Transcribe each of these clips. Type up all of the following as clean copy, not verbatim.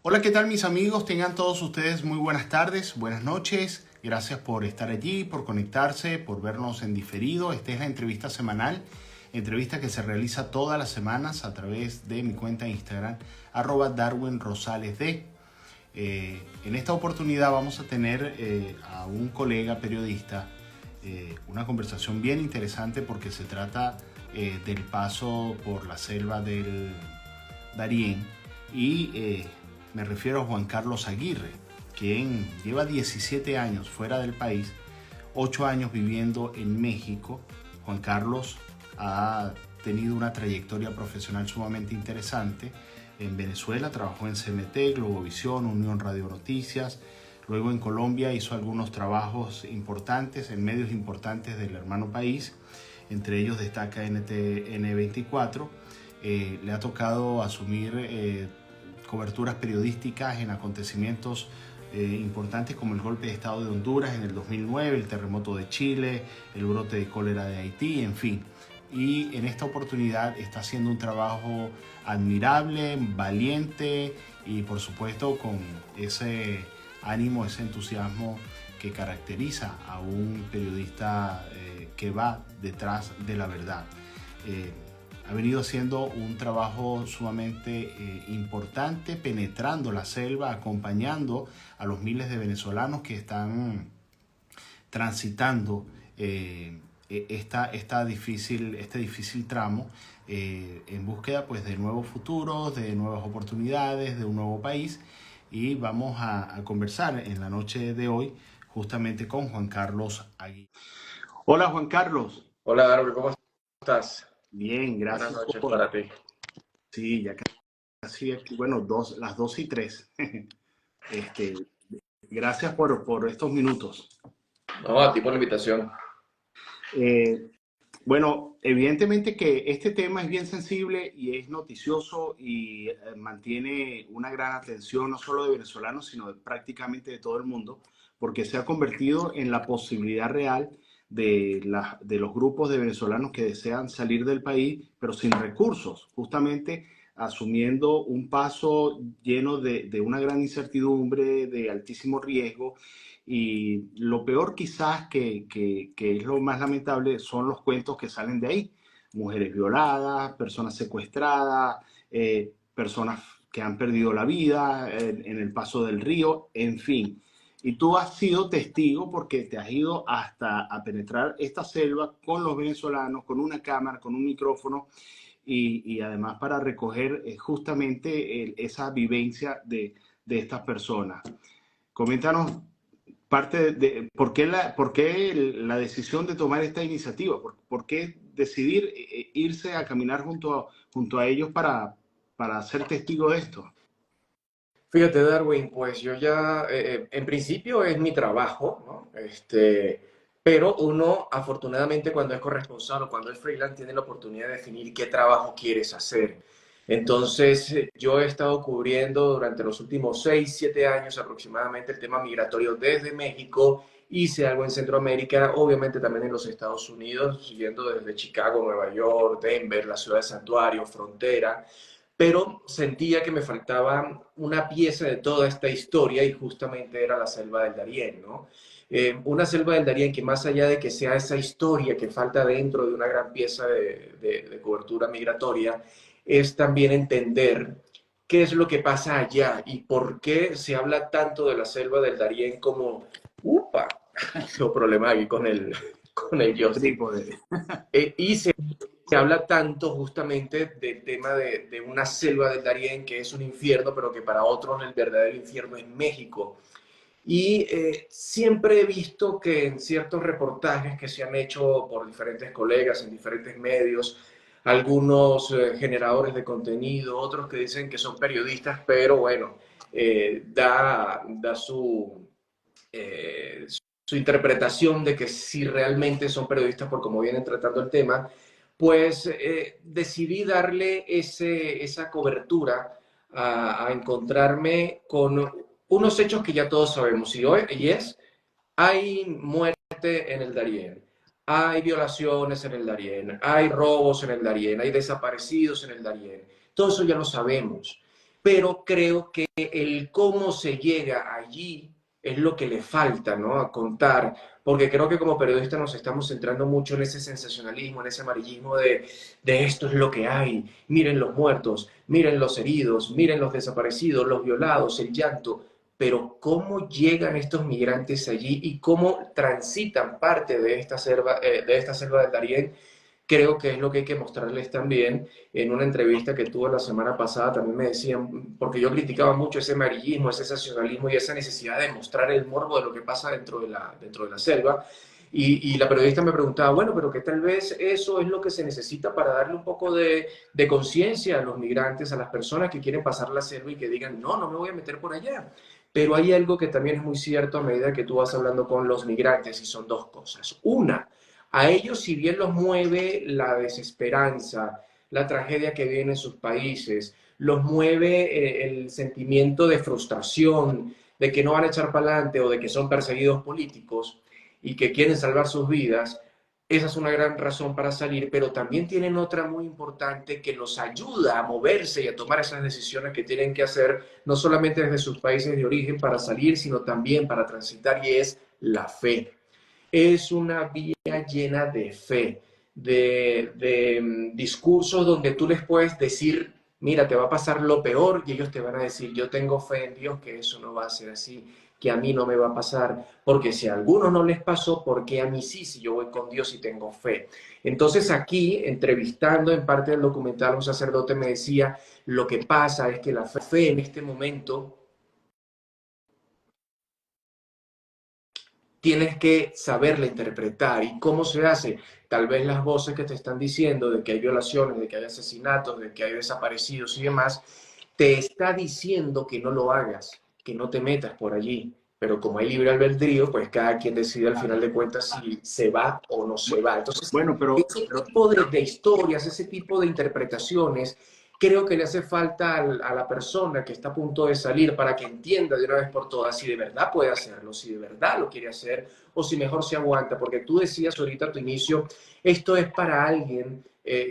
Hola, ¿qué tal mis amigos? Tengan todos ustedes muy buenas tardes, buenas noches. Gracias por estar allí, por conectarse, por vernos en diferido. Esta es la entrevista semanal, entrevista que se realiza todas las semanas a través de mi cuenta de Instagram, @DarwinRosalesD. En esta oportunidad vamos a tener a un colega periodista, una conversación bien interesante porque se trata del paso por la selva del Darién y me refiero a Juan Carlos Aguirre, quien lleva 17 años fuera del país, 8 años viviendo en México. Juan Carlos ha tenido una trayectoria profesional sumamente interesante. En Venezuela trabajó en CMT, Globovisión, Unión Radio Noticias. Luego en Colombia hizo algunos trabajos importantes en medios importantes del hermano país. Entre ellos destaca NTN 24. Le ha tocado asumir coberturas periodísticas en acontecimientos importantes como el golpe de Estado de Honduras en el 2009, el terremoto de Chile, el brote de cólera de Haití, en fin. Y en esta oportunidad está haciendo un trabajo admirable, valiente y por supuesto con ese ánimo, ese entusiasmo que caracteriza a un periodista que va detrás de la verdad. Ha venido haciendo un trabajo sumamente importante, penetrando la selva, acompañando a los miles de venezolanos que están transitando este difícil tramo en búsqueda pues, de nuevos futuros, de nuevas oportunidades, de un nuevo país. Y vamos a conversar en la noche de hoy justamente con Juan Carlos Aguirre. Hola Juan Carlos. Hola, Darwin, ¿cómo estás? Bien, Buenas gracias noches por... para ti. Sí, ya casi aquí, bueno, las 2:03. Este, gracias por estos minutos. No, a ti por la invitación. Eh, bueno, evidentemente que este tema es bien sensible y es noticioso y mantiene una gran atención no solo de venezolanos, sino prácticamente de todo el mundo, porque se ha convertido en la posibilidad real de los grupos de venezolanos que desean salir del país, pero sin recursos, justamente asumiendo un paso lleno de una gran incertidumbre, de altísimo riesgo. Y lo peor quizás, que es lo más lamentable, son los cuentos que salen de ahí. Mujeres violadas, personas secuestradas, personas que han perdido la vida en el paso del río, en fin. Y tú has sido testigo porque te has ido hasta a penetrar esta selva con los venezolanos, con una cámara, con un micrófono y además para recoger justamente esa vivencia de estas personas. Coméntanos parte de por qué la decisión de tomar esta iniciativa, por qué decidir irse a caminar junto a ellos para ser testigo de esto. Fíjate, Darwin, pues yo ya, en principio es mi trabajo, ¿no? Pero uno, afortunadamente, cuando es corresponsal o cuando es freelance, tiene la oportunidad de definir qué trabajo quieres hacer. Entonces, yo he estado cubriendo durante los últimos 6, 7 años aproximadamente el tema migratorio desde México. Hice algo en Centroamérica, obviamente también en los Estados Unidos, siguiendo desde Chicago, Nueva York, Denver, la ciudad de Santuario, Frontera, pero sentía que me faltaba una pieza de toda esta historia y justamente era la selva del Darién, ¿no? Una selva del Darién que más allá de que sea esa historia que falta dentro de una gran pieza de cobertura migratoria, es también entender qué es lo que pasa allá y por qué se habla tanto de la selva del Darién como, upa, no problema aquí con el joystick. Trípode. Y se habla tanto justamente del tema de una selva del Darién que es un infierno, pero que para otros el verdadero infierno es México. Y siempre he visto que en ciertos reportajes que se han hecho por diferentes colegas en diferentes medios, algunos generadores de contenido, otros que dicen que son periodistas, pero bueno, da su interpretación de que si realmente son periodistas por cómo vienen tratando el tema, pues decidí darle esa cobertura a encontrarme con unos hechos que ya todos sabemos. Y es, hay muerte en el Darién, hay violaciones en el Darién, hay robos en el Darién, hay desaparecidos en el Darién. Todo eso ya lo sabemos. pero creo que el cómo se llega allí es lo que le falta, ¿no? A contar, porque creo que como periodistas nos estamos centrando mucho en ese sensacionalismo, en ese amarillismo de esto es lo que hay, miren los muertos, miren los heridos, miren los desaparecidos, los violados, el llanto, pero cómo llegan estos migrantes allí y cómo transitan parte de esta selva del Darién, creo que es lo que hay que mostrarles también. En una entrevista que tuve la semana pasada también me decían, porque yo criticaba mucho ese amarillismo, ese sensacionalismo y esa necesidad de mostrar el morbo de lo que pasa dentro de la selva. Y la periodista me preguntaba, bueno, pero que tal vez eso es lo que se necesita para darle un poco de conciencia a los migrantes, a las personas que quieren pasar la selva y que digan, no, no me voy a meter por allá. Pero hay algo que también es muy cierto a medida que tú vas hablando con los migrantes y son dos cosas. Una, a ellos, si bien los mueve la desesperanza, la tragedia que vive en sus países, los mueve el sentimiento de frustración, de que no van a echar para adelante o de que son perseguidos políticos y que quieren salvar sus vidas, esa es una gran razón para salir, pero también tienen otra muy importante que los ayuda a moverse y a tomar esas decisiones que tienen que hacer, no solamente desde sus países de origen para salir, sino también para transitar, y es la fe. Es una vía llena de fe, de discursos donde tú les puedes decir, mira, te va a pasar lo peor, y ellos te van a decir, yo tengo fe en Dios que eso no va a ser así, que a mí no me va a pasar, porque si a algunos no les pasó, ¿por qué a mí sí, si yo voy con Dios y tengo fe? Entonces aquí, entrevistando en parte del documental, un sacerdote me decía, lo que pasa es que la fe en este momento tienes que saberla interpretar. ¿Y cómo se hace? Tal vez las voces que te están diciendo de que hay violaciones, de que hay asesinatos, de que hay desaparecidos y demás, te está diciendo que no lo hagas, que no te metas por allí. Pero como hay libre albedrío, pues cada quien decide al final de cuentas si se va o no se va. Entonces, Bueno, ese tipo de historias, ese tipo de interpretaciones, creo que le hace falta a la persona que está a punto de salir para que entienda de una vez por todas si de verdad puede hacerlo, si de verdad lo quiere hacer o si mejor se aguanta. Porque tú decías ahorita a tu inicio, esto es para alguien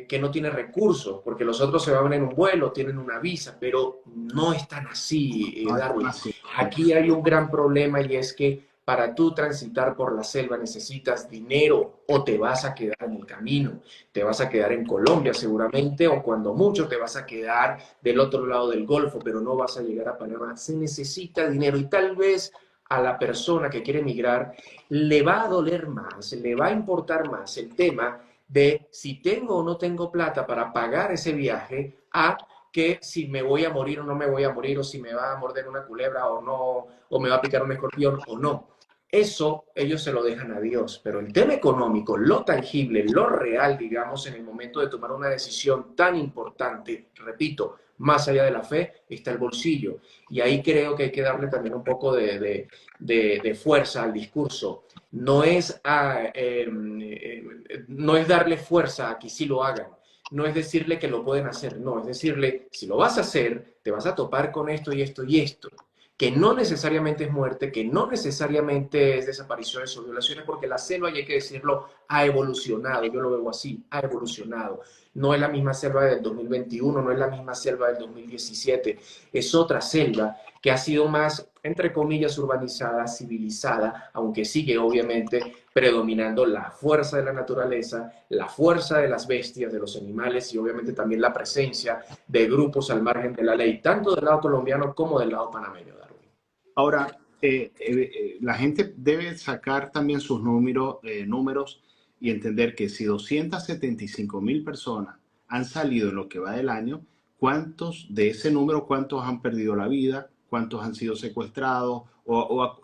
que no tiene recursos, porque los otros se van en un vuelo, tienen una visa, pero no es tan así, no es Darwin. así. Aquí hay un gran problema y es que para tú transitar por la selva necesitas dinero o te vas a quedar en el camino. Te vas a quedar en Colombia seguramente o cuando mucho te vas a quedar del otro lado del Golfo, pero no vas a llegar a Panamá. Se necesita dinero y tal vez a la persona que quiere emigrar le va a doler más, le va a importar más el tema de si tengo o no tengo plata para pagar ese viaje a que si me voy a morir o no me voy a morir, o si me va a morder una culebra o no, o me va a picar un escorpión o no. Eso ellos se lo dejan a Dios, pero el tema económico, lo tangible, lo real, digamos, en el momento de tomar una decisión tan importante, repito, más allá de la fe, está el bolsillo. Y ahí creo que hay que darle también un poco de fuerza al discurso. No es darle fuerza a que sí lo hagan, no es decirle que lo pueden hacer, no, es decirle, si lo vas a hacer, te vas a topar con esto y esto y esto, que no necesariamente es muerte, que no necesariamente es desapariciones o violaciones, porque la selva, y hay que decirlo, ha evolucionado, yo lo veo así, ha evolucionado. No es la misma selva del 2021, no es la misma selva del 2017, es otra selva que ha sido más, entre comillas, urbanizada, civilizada, aunque sigue obviamente predominando la fuerza de la naturaleza, la fuerza de las bestias, de los animales y obviamente también la presencia de grupos al margen de la ley, tanto del lado colombiano como del lado panameño. Ahora, la gente debe sacar también sus números y entender que si 275.000 personas han salido en lo que va del año, ¿cuántos de ese número, cuántos han perdido la vida? ¿Cuántos han sido secuestrados?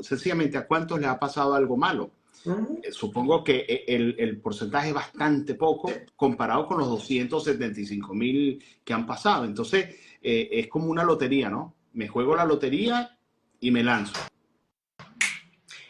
Sencillamente, ¿a cuántos les ha pasado algo malo? Supongo que el porcentaje es bastante poco comparado con los 275.000 que han pasado. Entonces, es como una lotería, ¿no? Me juego la lotería y me lanzo.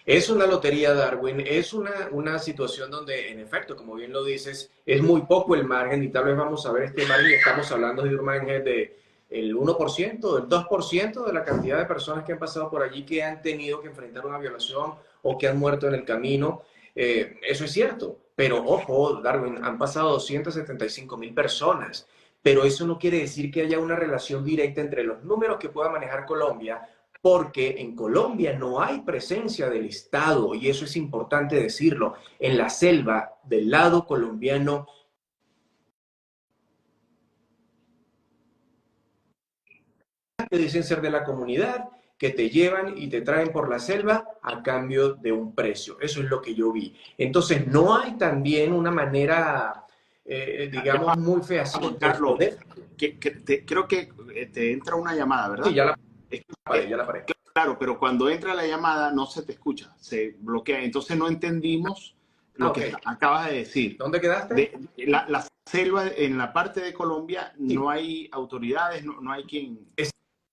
Es una lotería, Darwin, es una situación donde, en efecto, como bien lo dices, es muy poco el margen y tal vez vamos a ver este margen, estamos hablando de un margen de el 1%, del 2% de la cantidad de personas que han pasado por allí que han tenido que enfrentar una violación o que han muerto en el camino. Eso es cierto, pero ojo, Darwin, han pasado 275.000 personas. pero eso no quiere decir que haya una relación directa entre los números que pueda manejar Colombia, porque en Colombia no hay presencia del Estado, y eso es importante decirlo. En la selva del lado colombiano que dicen ser de la comunidad, que te llevan y te traen por la selva a cambio de un precio. Eso es lo que yo vi. Entonces, no hay también una manera, Ya digamos, va, muy Juan fehaciente de Carlos, poder. creo que te entra una llamada, Sí, ¿verdad? ya la Es paré, ya la paré. claro, pero cuando entra la llamada no se te escucha, se bloquea. Entonces no entendimos Ah, lo que ok. acabas de decir. ¿Dónde quedaste? La selva en la parte de Colombia Sí, no hay autoridades, no hay quien...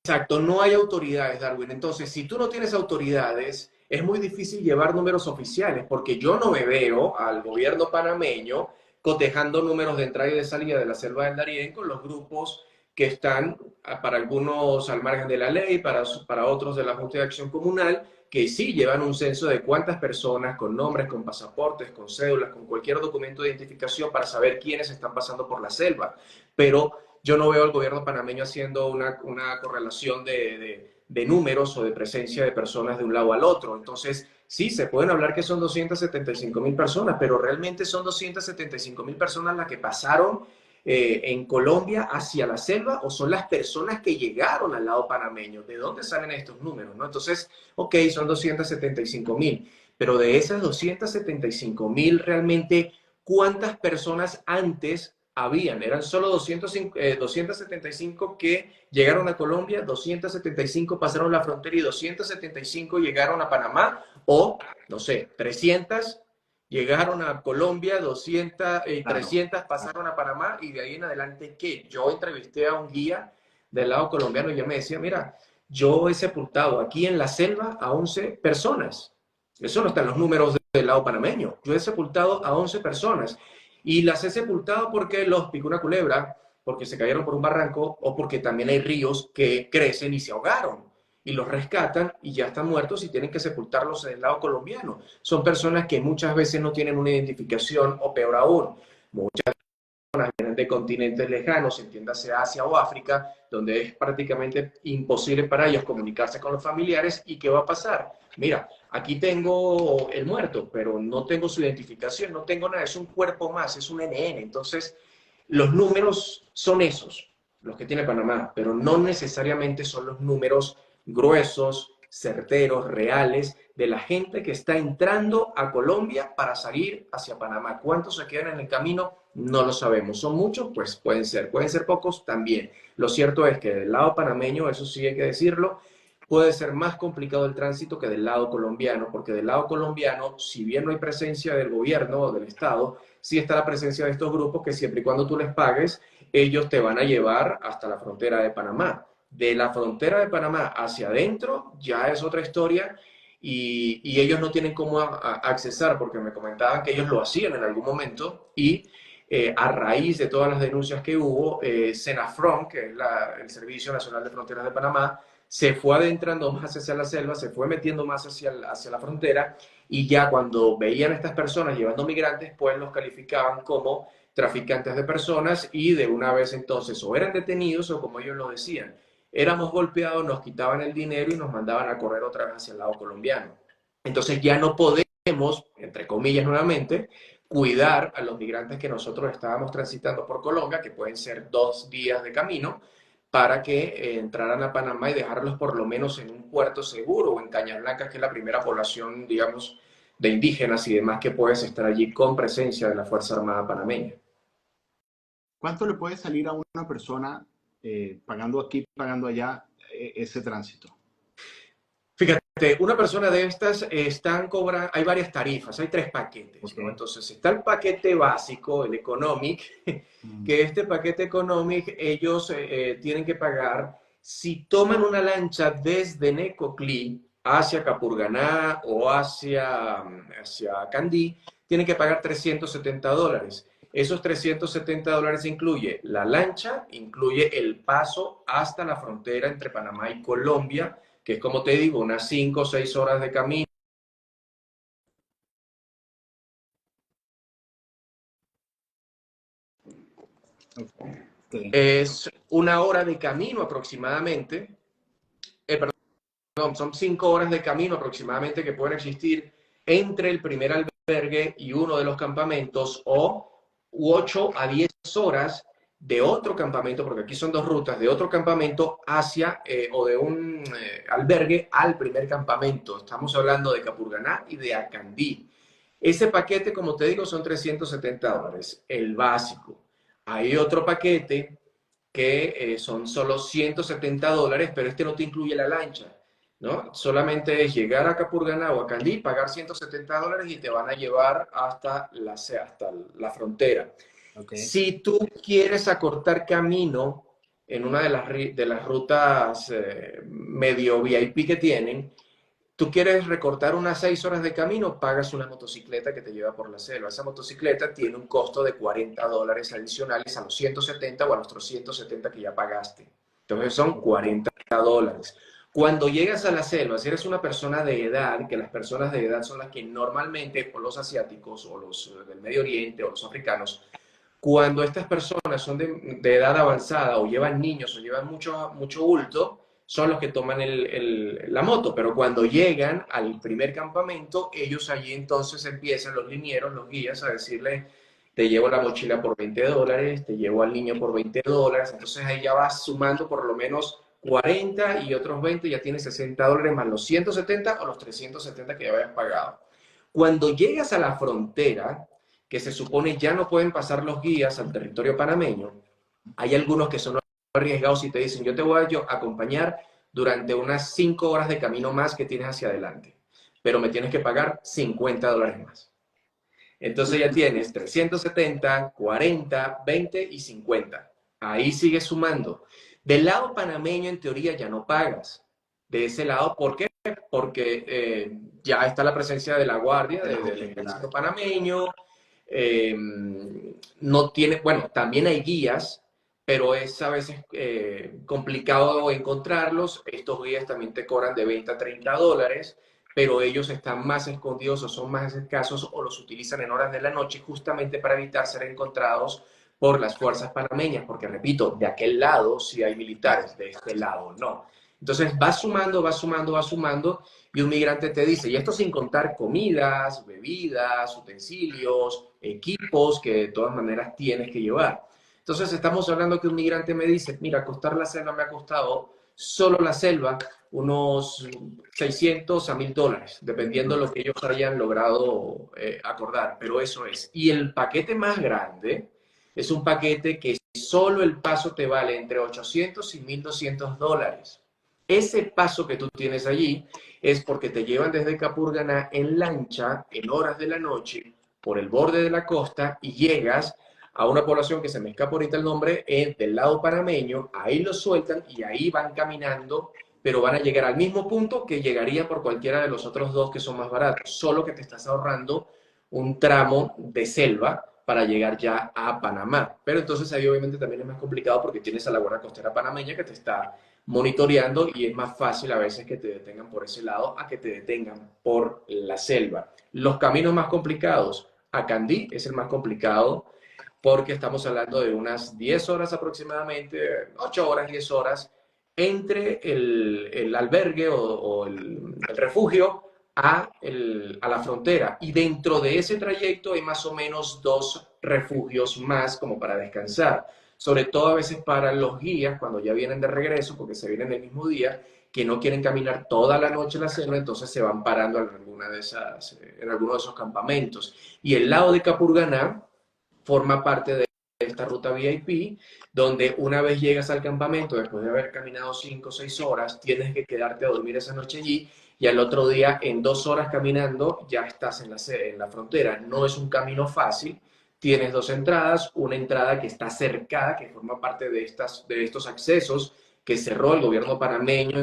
exacto, no hay autoridades, Darwin. Entonces, si tú no tienes autoridades, es muy difícil llevar números oficiales, porque yo no me veo al gobierno panameño cotejando números de entrada y de salida de la selva del Darién con los grupos que están, para algunos al margen de la ley, para otros de la Junta de Acción Comunal, que sí llevan un censo de cuántas personas con nombres, con pasaportes, con cédulas, con cualquier documento de identificación para saber quiénes están pasando por la selva. Pero yo no veo al gobierno panameño haciendo una correlación de números o de presencia de personas de un lado al otro. Entonces, sí, se pueden hablar que son 275.000 personas, pero realmente son 275.000 personas las que pasaron en Colombia hacia la selva, o son las personas que llegaron al lado panameño. ¿De dónde salen estos números? ¿No? Entonces, ok, son 275.000, pero de esas 275.000 realmente, ¿cuántas personas antes habían? Eran solo 275 que llegaron a Colombia, 275 pasaron la frontera y 275 llegaron a Panamá, o no sé, 300 llegaron a Colombia, 200, Claro, 300 pasaron a Panamá, y de ahí en adelante, ¿qué? Yo entrevisté a un guía del lado colombiano y ya me decía, mira, yo he sepultado aquí en la selva a 11 personas. Eso no está en los números del lado panameño. Yo he sepultado a 11 personas, y las he sepultado porque los picó una culebra, porque se cayeron por un barranco, o porque también hay ríos que crecen y se ahogaron y los rescatan y ya están muertos y tienen que sepultarlos en el lado colombiano. Son personas que muchas veces no tienen una identificación, o peor aún, muchas personas vienen de continentes lejanos, entiéndase Asia o África, donde es prácticamente imposible para ellos comunicarse con los familiares. ¿Y qué va a pasar? Mira, aquí tengo el muerto, pero no tengo su identificación, no tengo nada, es un cuerpo más, es un NN. Entonces, los números son esos, los que tiene Panamá, pero no necesariamente son los números gruesos, certeros, reales, de la gente que está entrando a Colombia para salir hacia Panamá. ¿Cuántos se quedan en el camino? No lo sabemos. ¿Son muchos? Pues pueden ser pocos también. Lo cierto es que del lado panameño, eso sí hay que decirlo, puede ser más complicado el tránsito que del lado colombiano, porque del lado colombiano, si bien no hay presencia del gobierno o del Estado, sí está la presencia de estos grupos que, siempre y cuando tú les pagues, ellos te van a llevar hasta la frontera de Panamá. De la frontera de Panamá hacia adentro ya es otra historia, y ellos no tienen cómo accesar, porque me comentaban que ellos lo hacían en algún momento, y a raíz de todas las denuncias que hubo, Senafron, que es el Servicio Nacional de Fronteras de Panamá, se fue adentrando más hacia la selva, se fue metiendo más hacia la frontera, y ya cuando veían a estas personas llevando migrantes, pues los calificaban como traficantes de personas, y de una vez entonces o eran detenidos, o como ellos lo decían, éramos golpeados, nos quitaban el dinero y nos mandaban a correr otra vez hacia el lado colombiano. Entonces ya no podemos, entre comillas nuevamente, cuidar a los migrantes que nosotros estábamos transitando por Colombia, que pueden ser 2 días de camino, para que entraran a Panamá y dejarlos por lo menos en un puerto seguro, o en Cañas Blancas, que es la primera población, digamos, de indígenas y demás, que puedes estar allí con presencia de la Fuerza Armada panameña. ¿cuánto le puede salir a una persona pagando aquí, pagando allá ese tránsito? Fíjate, una persona de estas hay varias tarifas, hay 3 paquetes, Ok. ¿no? Entonces está el paquete básico, el Economic, Mm, que este paquete Economic ellos tienen que pagar si toman una lancha desde Necoclí hacia Capurganá o hacia Candí, tienen que pagar $370. Esos $370 incluye la lancha, incluye el paso hasta la frontera entre Panamá y Colombia, que es, como te digo, unas 5 o 6 horas de camino. ok. Ok. Es una hora de camino aproximadamente, perdón, son 5 horas de camino aproximadamente que pueden existir entre el primer albergue y uno de los campamentos, o 8 a 10 horas de otro campamento, porque aquí son dos rutas, de otro campamento hacia o de un albergue al primer campamento. Estamos hablando de Capurganá y de Acandí. Ese paquete, como te digo, son $370, el básico. Hay otro paquete que son solo $170, pero este no te incluye la lancha, ¿no? Solamente es llegar a Capurganá o a Candí, pagar $170 y te van a llevar hasta la frontera. Ok. Si tú quieres acortar camino en una de las rutas medio VIP que tienen, tú quieres recortar unas 6 horas de camino, pagas una motocicleta que te lleva por la selva. Esa motocicleta tiene un costo de $40 adicionales a los 170 o a los 170 que ya pagaste. Entonces son $40. Cuando llegas a la selva, si eres una persona de edad, que las personas de edad son las que normalmente, o los asiáticos, o los del Medio Oriente, o los africanos, cuando estas personas son de edad avanzada o llevan niños o llevan mucho bulto, son los que toman la moto, pero cuando llegan al primer campamento, ellos allí entonces empiezan los linieros, los guías, a decirle, te llevo la mochila por $20, te llevo al niño por $20, entonces ahí ya vas sumando por lo menos 40 y otros 20, ya tienes $60 más los 170 o los 370 que ya habías pagado. Cuando llegas a la frontera, que se supone ya no pueden pasar los guías al territorio panameño, hay algunos que son arriesgados y te dicen, yo te voy a acompañar durante unas 5 horas de camino más que tienes hacia adelante, pero me tienes que pagar $50 más. Entonces ya tienes 370, 40, 20 y 50. Ahí sigues sumando. Del lado panameño, en teoría, ya no pagas. De ese lado, ¿por qué? Porque ya está la presencia de la guardia, del ejército panameño. No tiene, bueno, también hay guías, pero es a veces complicado encontrarlos. Estos guías también te cobran de 20 a $30, pero ellos están más escondidos o son más escasos o los utilizan en horas de la noche justamente para evitar ser encontrados por las fuerzas panameñas, porque repito, de aquel lado sí hay militares, de este lado no. Entonces va sumando, va sumando, va sumando, y un migrante te dice, y esto sin contar comidas, bebidas, utensilios, equipos que de todas maneras tienes que llevar. Entonces estamos hablando que un migrante me dice, mira, costar la selva me ha costado, solo la selva, unos 600 a $1000, dependiendo de lo que ellos hayan logrado acordar, pero eso es. Y el paquete más grande es un paquete que solo el paso te vale entre 800 y $1200. Ese paso que tú tienes allí es porque te llevan desde Capurganá en lancha, en horas de la noche, por el borde de la costa y llegas a una población que se me escapa ahorita el nombre, del lado panameño, ahí los sueltan y ahí van caminando, pero van a llegar al mismo punto que llegaría por cualquiera de los otros dos que son más baratos, solo que te estás ahorrando un tramo de selva para llegar ya a Panamá. Pero entonces ahí obviamente también es más complicado porque tienes a la Guardia Costera Panameña que te está monitoreando y es más fácil a veces que te detengan por ese lado a que te detengan por la selva. Los caminos más complicados, a Candí es el más complicado porque estamos hablando de unas 10 horas aproximadamente, 8 horas, 10 horas, entre el albergue o el refugio a la frontera. Y dentro de ese trayecto hay más o menos 2 refugios más como para descansar. Sobre todo a veces para los guías, cuando ya vienen de regreso, porque se vienen el mismo día, que no quieren caminar toda la noche la selva, entonces se van parando en alguno de esos campamentos. Y el lado de Capurganá forma parte de esta ruta VIP, donde una vez llegas al campamento, después de haber caminado 5 o 6 horas, tienes que quedarte a dormir esa noche allí y al otro día, en 2 horas caminando, ya estás en la frontera. No es un camino fácil, tienes 2 entradas, una entrada que está cercada, que forma parte de estos accesos que cerró el gobierno panameño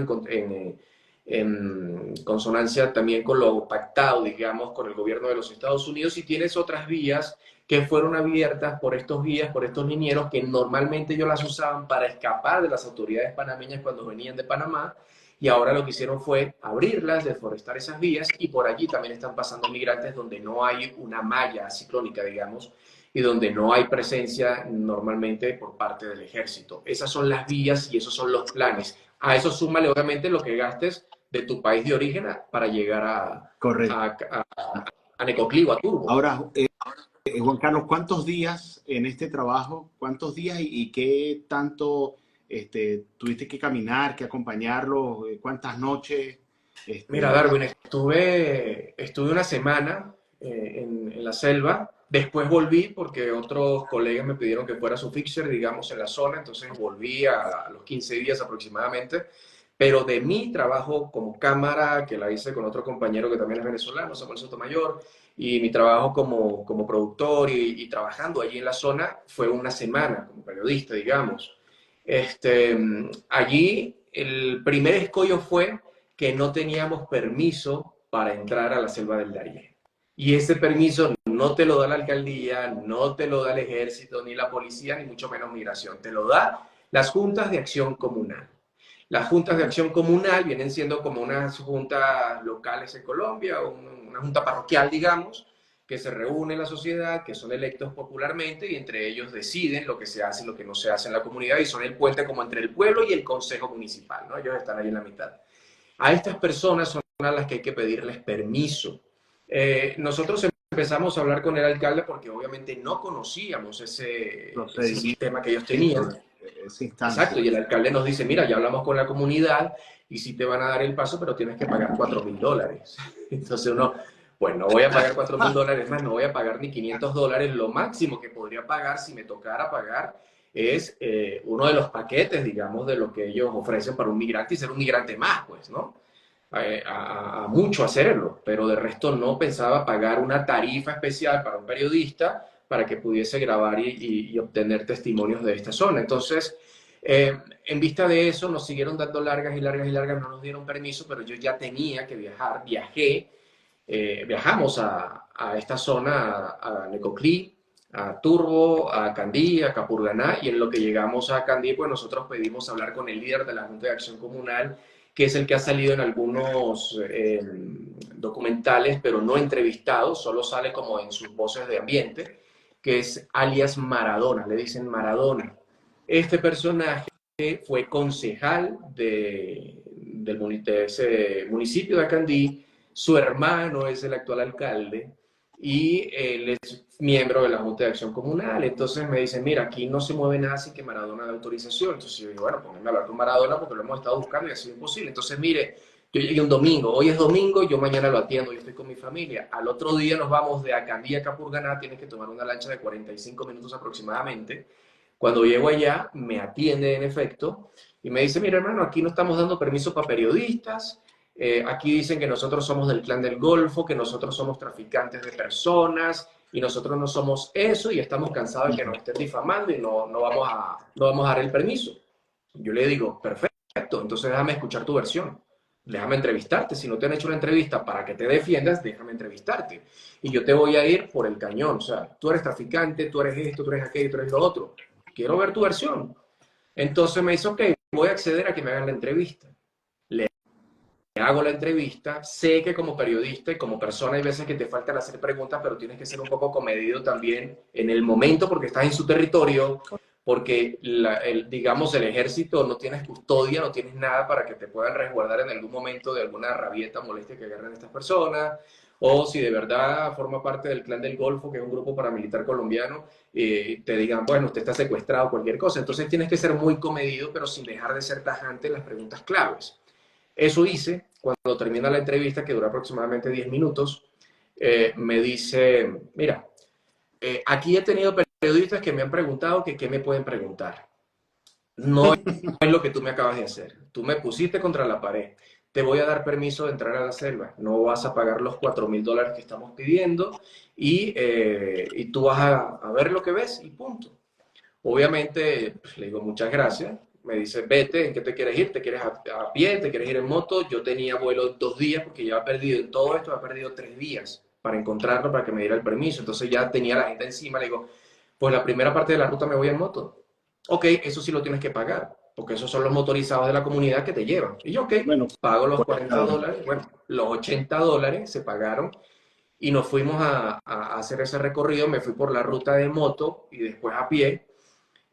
en consonancia también con lo pactado, digamos, con el gobierno de los Estados Unidos, y tienes otras vías que fueron abiertas por estos guías, por estos mineros, que normalmente ellos las usaban para escapar de las autoridades panameñas cuando venían de Panamá, y ahora lo que hicieron fue abrirlas, deforestar esas vías, y por allí también están pasando migrantes donde no hay una malla ciclónica, digamos, y donde no hay presencia normalmente por parte del ejército. Esas son las vías y esos son los planes. A eso súmale obviamente lo que gastes de tu país de origen para llegar Correcto. a Necoclí o a Turbo. Ahora, Juan Carlos, ¿cuántos días en este trabajo? ¿Cuántos días y qué tanto tuviste que caminar, que acompañarlo? ¿Cuántas noches? Mira, Este, Darwin, estuve una semana en la selva. Después volví porque otros colegas me pidieron que fuera su fixer, digamos, en la zona. Entonces volví a los 15 días aproximadamente. Pero de mi trabajo como cámara, que la hice con otro compañero que también es venezolano, Samuel Sotomayor, y mi trabajo como productor y trabajando allí en la zona fue una semana como periodista, digamos. Allí el primer escollo fue que no teníamos permiso para entrar a la selva del Darién. Y ese permiso no te lo da la alcaldía, no te lo da el ejército, ni la policía, ni mucho menos migración. Te lo da las juntas de acción comunal. Las juntas de acción comunal vienen siendo como unas juntas locales en Colombia, una junta parroquial, digamos, que se reúne en la sociedad, que son electos popularmente y entre ellos deciden lo que se hace y lo que no se hace en la comunidad y son el puente como entre el pueblo y el consejo municipal, ¿no? Ellos están ahí en la mitad. A estas personas son a las que hay que pedirles permiso. Nosotros empezamos a hablar con el alcalde porque obviamente no conocíamos ese sistema que ellos tenían. esa instancia. Exacto, y el alcalde nos dice, mira, ya hablamos con la comunidad y sí te van a dar el paso, pero tienes que pagar $4.000. Entonces uno, pues no voy a pagar $4.000 más, no voy a pagar ni $500, lo máximo que podría pagar si me tocara pagar es uno de los paquetes, digamos, de lo que ellos ofrecen para un migrante y ser un migrante más, pues, ¿no? A mucho hacerlo, pero de resto no pensaba pagar una tarifa especial para un periodista para que pudiese grabar y obtener testimonios de esta zona. Entonces, en vista de eso, nos siguieron dando largas y largas y largas, no nos dieron permiso, pero yo ya tenía que viajar, viajamos a esta zona, a Necoclí, a Turbo, a Candí, a Capurganá, y en lo que llegamos a Candí, pues nosotros pedimos hablar con el líder de la Junta de Acción Comunal, que es el que ha salido en algunos documentales, pero no entrevistados, solo sale como en sus voces de ambiente, que es alias Maradona, le dicen Maradona. Este personaje fue concejal de ese municipio de Acandí, su hermano es el actual alcalde y él es miembro de la Junta de Acción Comunal. Entonces me dicen, mira, aquí no se mueve nada sin que Maradona dé autorización. Entonces yo digo, bueno, pónganme a hablar con Maradona porque lo hemos estado buscando y ha sido imposible. Entonces, mire, yo llegué un domingo, hoy es domingo, yo mañana lo atiendo, yo estoy con mi familia. Al otro día nos vamos de Acandí a Capurganá, tienes que tomar una lancha de 45 minutos aproximadamente. Cuando llego allá, me atiende en efecto y me dice, mira hermano, aquí no estamos dando permiso para periodistas, aquí dicen que nosotros somos del clan del Golfo, que nosotros somos traficantes de personas y nosotros no somos eso y estamos cansados de que nos estén difamando y no vamos a dar el permiso. Yo le digo, perfecto, entonces déjame escuchar tu versión. Déjame entrevistarte. Si no te han hecho una entrevista para que te defiendas, déjame entrevistarte. Y yo te voy a ir por el cañón. O sea, tú eres traficante, tú eres esto, tú eres aquello, tú eres lo otro. Quiero ver tu versión. Entonces me dice, ok, voy a acceder a que me hagan la entrevista. Le hago la entrevista. Sé que como periodista y como persona hay veces que te faltan hacer preguntas, pero tienes que ser un poco comedido también en el momento porque estás en su territorio, porque digamos el ejército no tienes custodia, no tienes nada para que te puedan resguardar en algún momento de alguna rabieta, molestia que agarren estas personas, o si de verdad forma parte del clan del Golfo, que es un grupo paramilitar colombiano, te digan, bueno, usted está secuestrado, cualquier cosa. Entonces tienes que ser muy comedido, pero sin dejar de ser tajante en las preguntas claves. Eso hice cuando termina la entrevista, que dura aproximadamente 10 minutos, me dice, mira, aquí he tenido periodistas que me han preguntado que qué me pueden preguntar. No es lo que tú me acabas de hacer. Tú me pusiste contra la pared. Te voy a dar permiso de entrar a la selva. No vas a pagar los $4.000 que estamos pidiendo y tú vas a ver lo que ves y punto. Obviamente, pues, le digo muchas gracias. Me dice, vete, ¿en qué te quieres ir? ¿Te quieres a pie? ¿Te quieres ir en moto? Yo tenía vuelo 2 días porque ya he perdido en todo esto, he perdido 3 días para encontrarlo, para que me diera el permiso. Entonces ya tenía la gente encima. Le digo, pues la primera parte de la ruta me voy en moto. Ok, eso sí lo tienes que pagar, porque esos son los motorizados de la comunidad que te llevan. Y yo, ok, Bueno, pago los $40. Bueno, los $80 se pagaron y nos fuimos hacer ese recorrido. Me fui por la ruta de moto y después a pie,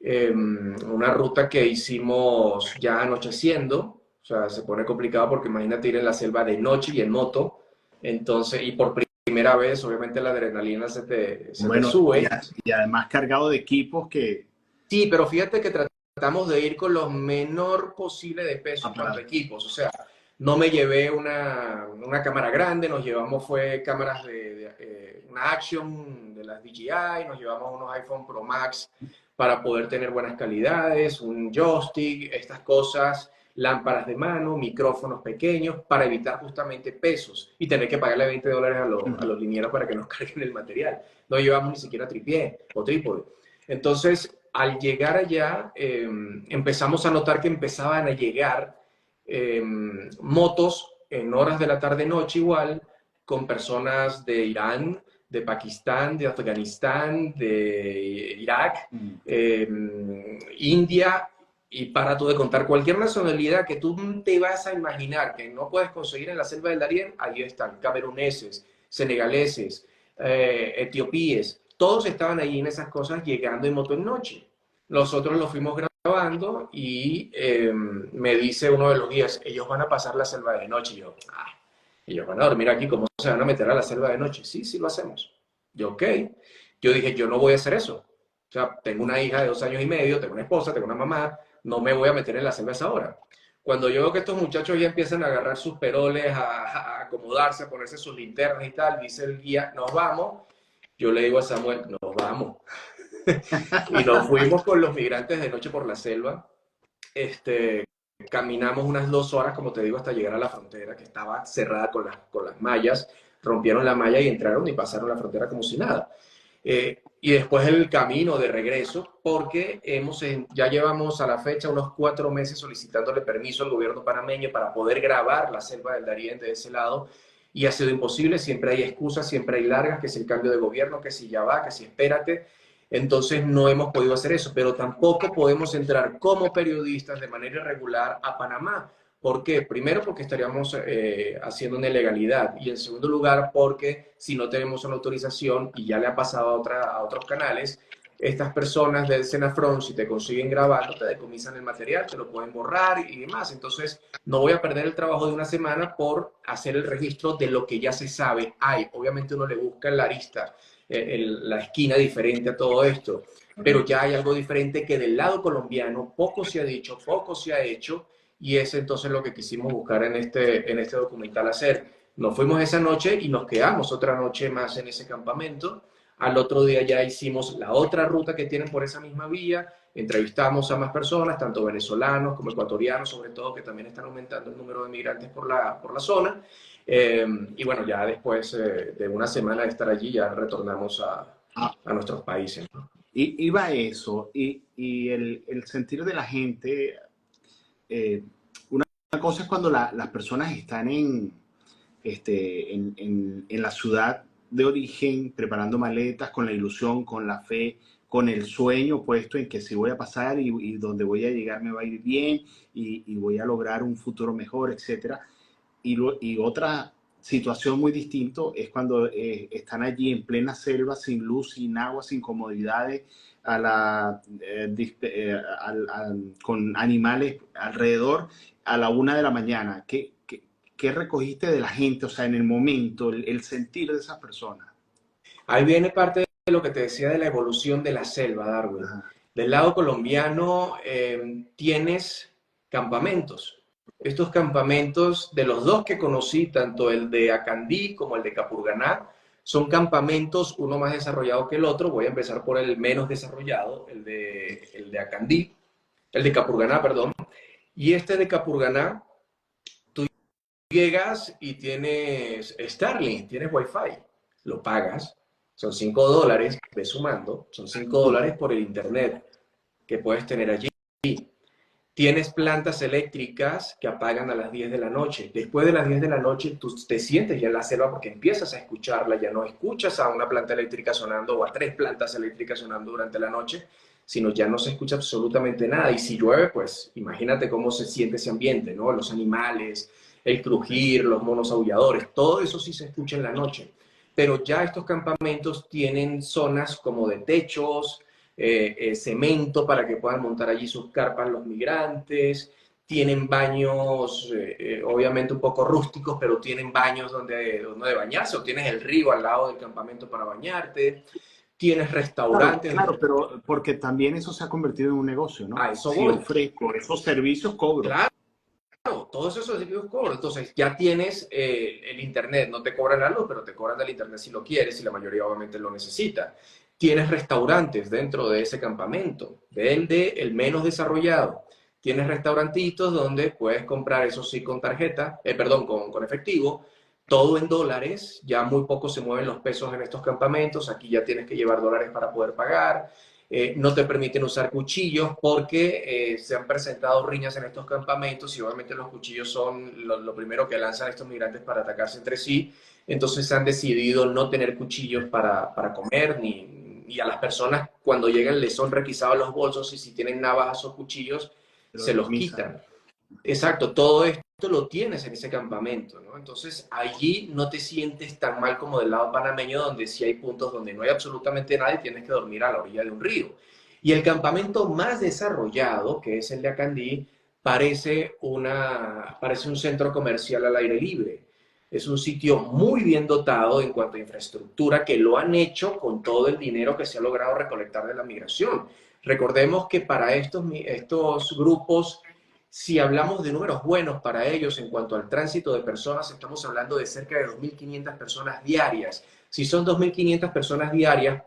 una ruta que hicimos ya anocheciendo. O sea, se pone complicado porque imagínate ir en la selva de noche y en moto. Entonces, y por primera vez, obviamente la adrenalina se te Bueno, sube. y además cargado de equipos que... Sí, pero fíjate que tratamos de ir con lo menor posible de peso en cuanto a Aparato. equipos. O sea, no me llevé una cámara grande, nos llevamos fue cámaras una Action de las DJI, nos llevamos unos iPhone Pro Max para poder tener buenas calidades, un joystick, estas cosas, lámparas de mano, micrófonos pequeños, para evitar justamente pesos y tener que pagarle $20 a los linieros para que nos carguen el material. No llevamos ni siquiera tripié o trípode. Entonces, al llegar allá, empezamos a notar que empezaban a llegar motos en horas de la tarde-noche igual, con personas de Irán, de Pakistán, de Afganistán, de Irak, India, y para tú de contar cualquier nacionalidad que tú te vas a imaginar que no puedes conseguir en la selva del Darién, allí están, cameruneses, senegaleses, etiopíes, todos estaban ahí en esas cosas llegando en moto en noche. Nosotros lo fuimos grabando y me dice uno de los guías, ellos van a pasar la selva de noche. Y yo, ellos van a dormir aquí, ¿cómo se van a meter a la selva de noche? Sí, sí lo hacemos. Yo, ok. Yo dije, yo no voy a hacer eso. O sea, tengo una hija de 2 años y medio, tengo una esposa, tengo una mamá, no me voy a meter en la selva a esa hora. Cuando yo veo que estos muchachos ya empiezan a agarrar sus peroles, a acomodarse, a ponerse sus linternas y tal, dice el guía, nos vamos. Yo le digo a Samuel, nos vamos. Y nos fuimos con los migrantes de noche por la selva. Caminamos unas 2 horas, como te digo, hasta llegar a la frontera, que estaba cerrada con las mallas. Rompieron la malla y entraron y pasaron la frontera como si nada. Y después el camino de regreso, porque ya llevamos a la fecha unos 4 meses solicitándole permiso al gobierno panameño para poder grabar la selva del Darién de ese lado, y ha sido imposible. Siempre hay excusas, siempre hay largas, que si el cambio de gobierno, que si ya va, que si espérate. Entonces no hemos podido hacer eso, pero tampoco podemos entrar como periodistas de manera irregular a Panamá. ¿Por qué? Primero, porque estaríamos haciendo una ilegalidad, y en segundo lugar, porque si no tenemos una autorización, y ya le ha pasado a otros canales, estas personas del Senafrón, si te consiguen grabando, te decomisan el material, te lo pueden borrar y demás. Entonces, no voy a perder el trabajo de una semana por hacer el registro de lo que ya se sabe. Obviamente uno le busca en la arista, la esquina diferente a todo esto, pero ya hay algo diferente que del lado colombiano poco se ha dicho, poco se ha hecho, y es entonces lo que quisimos buscar en este documental hacer. Nos fuimos esa noche y nos quedamos otra noche más en ese campamento. Al otro día ya hicimos la otra ruta que tienen por esa misma vía, entrevistamos a más personas, tanto venezolanos como ecuatorianos, sobre todo, que también están aumentando el número de migrantes por la zona. Y bueno, ya después de una semana de estar allí, ya retornamos Ah, a nuestros países, ¿no? iba eso, y el sentir de la gente, una cosa es cuando las personas están en la ciudad de origen, preparando maletas con la ilusión, con la fe, con el sueño puesto en que si voy a pasar y donde voy a llegar me va a ir bien y voy a lograr un futuro mejor, etcétera. Y otra situación muy distinto es cuando están allí en plena selva, sin luz, sin agua, sin comodidades, con animales alrededor a la 1 de la mañana. ¿Qué recogiste de la gente? O sea, en el momento, el sentir de esas personas. Ahí viene parte de lo que te decía de la evolución de la selva, Darwin. Ajá. Del lado colombiano tienes campamentos. Estos campamentos, de los dos que conocí, tanto el de Acandí como el de Capurganá, son campamentos, uno más desarrollado que el otro. Voy a empezar por el menos desarrollado, el de Acandí, el de Capurganá, perdón. Y este de Capurganá, tú llegas y tienes Starlink, tienes Wi-Fi, lo pagas, son $5, ves sumando, son $5 por el internet que puedes tener allí. Tienes plantas eléctricas que apagan a las 10 de la noche. Después de las 10 de la noche tú te sientes ya en la selva porque empiezas a escucharla, ya no escuchas a una planta eléctrica sonando o a 3 plantas eléctricas sonando durante la noche, sino ya no se escucha absolutamente nada. Y si llueve, pues imagínate cómo se siente ese ambiente, ¿no? Los animales, el crujir, los monos aulladores, todo eso sí se escucha en la noche. pero ya estos campamentos tienen zonas como de techos, cemento para que puedan montar allí sus carpas los migrantes, tienen baños, obviamente un poco rústicos, pero tienen baños donde bañarse, o tienes el río al lado del campamento para bañarte, tienes Claro, restaurantes claro, donde... pero porque también eso se ha convertido en un negocio, ¿no? A eso Si voy. ofrezco esos servicios, cobro. Claro, todos esos servicios cobran. Entonces ya tienes el internet, no te cobran la luz, pero te cobran el internet si lo quieres y la mayoría obviamente lo necesita. Tienes restaurantes dentro de ese campamento, del de el menos desarrollado. Tienes restaurantitos donde puedes comprar, eso sí, con tarjeta, perdón, con efectivo, todo en dólares. Ya muy poco se mueven los pesos en estos campamentos. Aquí ya tienes que llevar dólares para poder pagar. No te permiten usar cuchillos porque se han presentado riñas en estos campamentos y obviamente los cuchillos son lo primero que lanzan estos migrantes para atacarse entre sí. Entonces han decidido no tener cuchillos para comer y a las personas cuando llegan les son requisados los bolsos y si tienen navajas o cuchillos Lo se los decomisan. quitan. Exacto, todo esto lo tienes en ese campamento, ¿no? Entonces allí no te sientes tan mal como del lado panameño, donde sí hay puntos donde no hay absolutamente nadie, tienes que dormir a la orilla de un río. Y el campamento más desarrollado, que es el de Acandí, parece un centro comercial al aire libre. Es un sitio muy bien dotado en cuanto a infraestructura, que lo han hecho con todo el dinero que se ha logrado recolectar de la migración. Recordemos que para estos grupos, si hablamos de números buenos para ellos en cuanto al tránsito de personas, estamos hablando de cerca de 2.500 personas diarias. Si son 2.500 personas diarias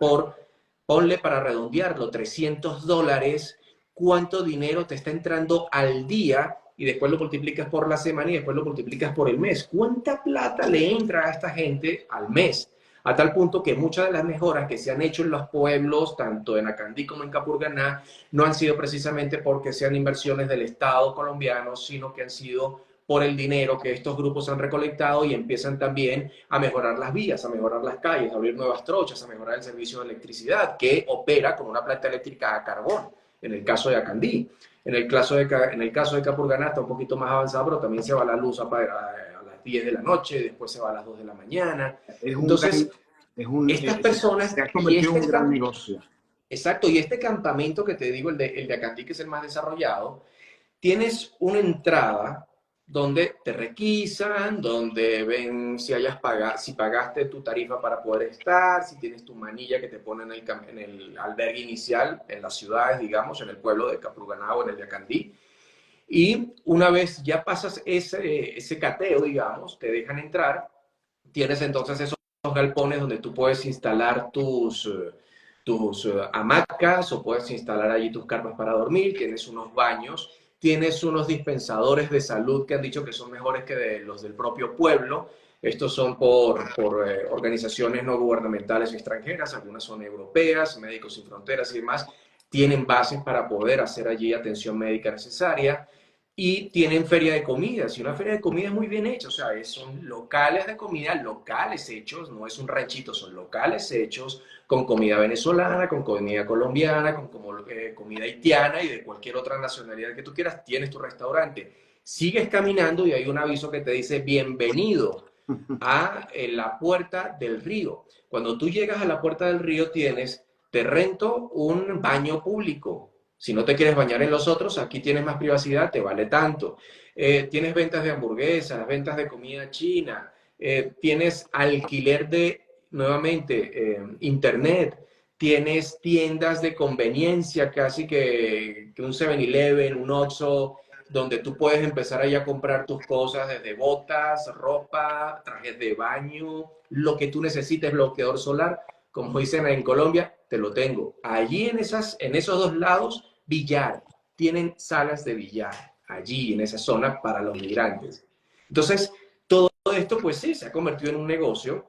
ponle para redondearlo, $300, ¿cuánto dinero te está entrando al día? Y después lo multiplicas por la semana y después lo multiplicas por el mes. ¿Cuánta plata le entra a esta gente al mes? A tal punto que muchas de las mejoras que se han hecho en los pueblos, tanto en Acandí como en Capurganá, no han sido precisamente porque sean inversiones del Estado colombiano, sino que han sido por el dinero que estos grupos han recolectado y empiezan también a mejorar las vías, a mejorar las calles, a abrir nuevas trochas, a mejorar el servicio de electricidad, que opera con una planta eléctrica a carbón, en el caso de Acandí. En el caso de Capurganá está un poquito más avanzado, pero también se va la luz a las 10 de la noche, después se va a las 2 de la mañana. Es un Entonces, gran, estas personas se ha y convertido en un gran negocio. exacto, y este campamento que te digo, el de Acandí, que es el más desarrollado, tienes una entrada donde te requisan, donde ven si pagaste tu tarifa para poder estar, si tienes tu manilla que te ponen en el albergue inicial, en las ciudades, digamos, en el pueblo de Capurganá o en el de Acandí. Y una vez ya pasas ese cateo, digamos, te dejan entrar, tienes entonces esos galpones donde tú puedes instalar tus hamacas o puedes instalar allí tus carpas para dormir, tienes unos baños, tienes unos dispensadores de salud que han dicho que son mejores que los del propio pueblo. Estos son por organizaciones no gubernamentales extranjeras, algunas son europeas, Médicos Sin Fronteras y demás. Tienen bases para poder hacer allí atención médica necesaria y tienen feria de comidas, y una feria de comidas muy bien hecha, o sea, son locales de comida, locales hechos, no es un ranchito, son locales hechos con comida venezolana, con comida colombiana, con comida haitiana y de cualquier otra nacionalidad que tú quieras, tienes tu restaurante. Sigues caminando y hay un aviso que te dice bienvenido a la puerta del río. Cuando tú llegas a la puerta del río te rento un baño público. Si no te quieres bañar en los otros, aquí tienes más privacidad, te vale tanto. Tienes ventas de hamburguesas, ventas de comida china, tienes alquiler de, nuevamente, internet, tienes tiendas de conveniencia, casi que un 7-Eleven, un Oxxo, donde tú puedes empezar ahí a comprar tus cosas, desde botas, ropa, trajes de baño, lo que tú necesites, bloqueador solar, como dicen en Colombia, te lo tengo. Allí en esos dos lados, billar, tienen salas de billar, allí en esa zona para los migrantes. Entonces, todo esto, pues sí, se ha convertido en un negocio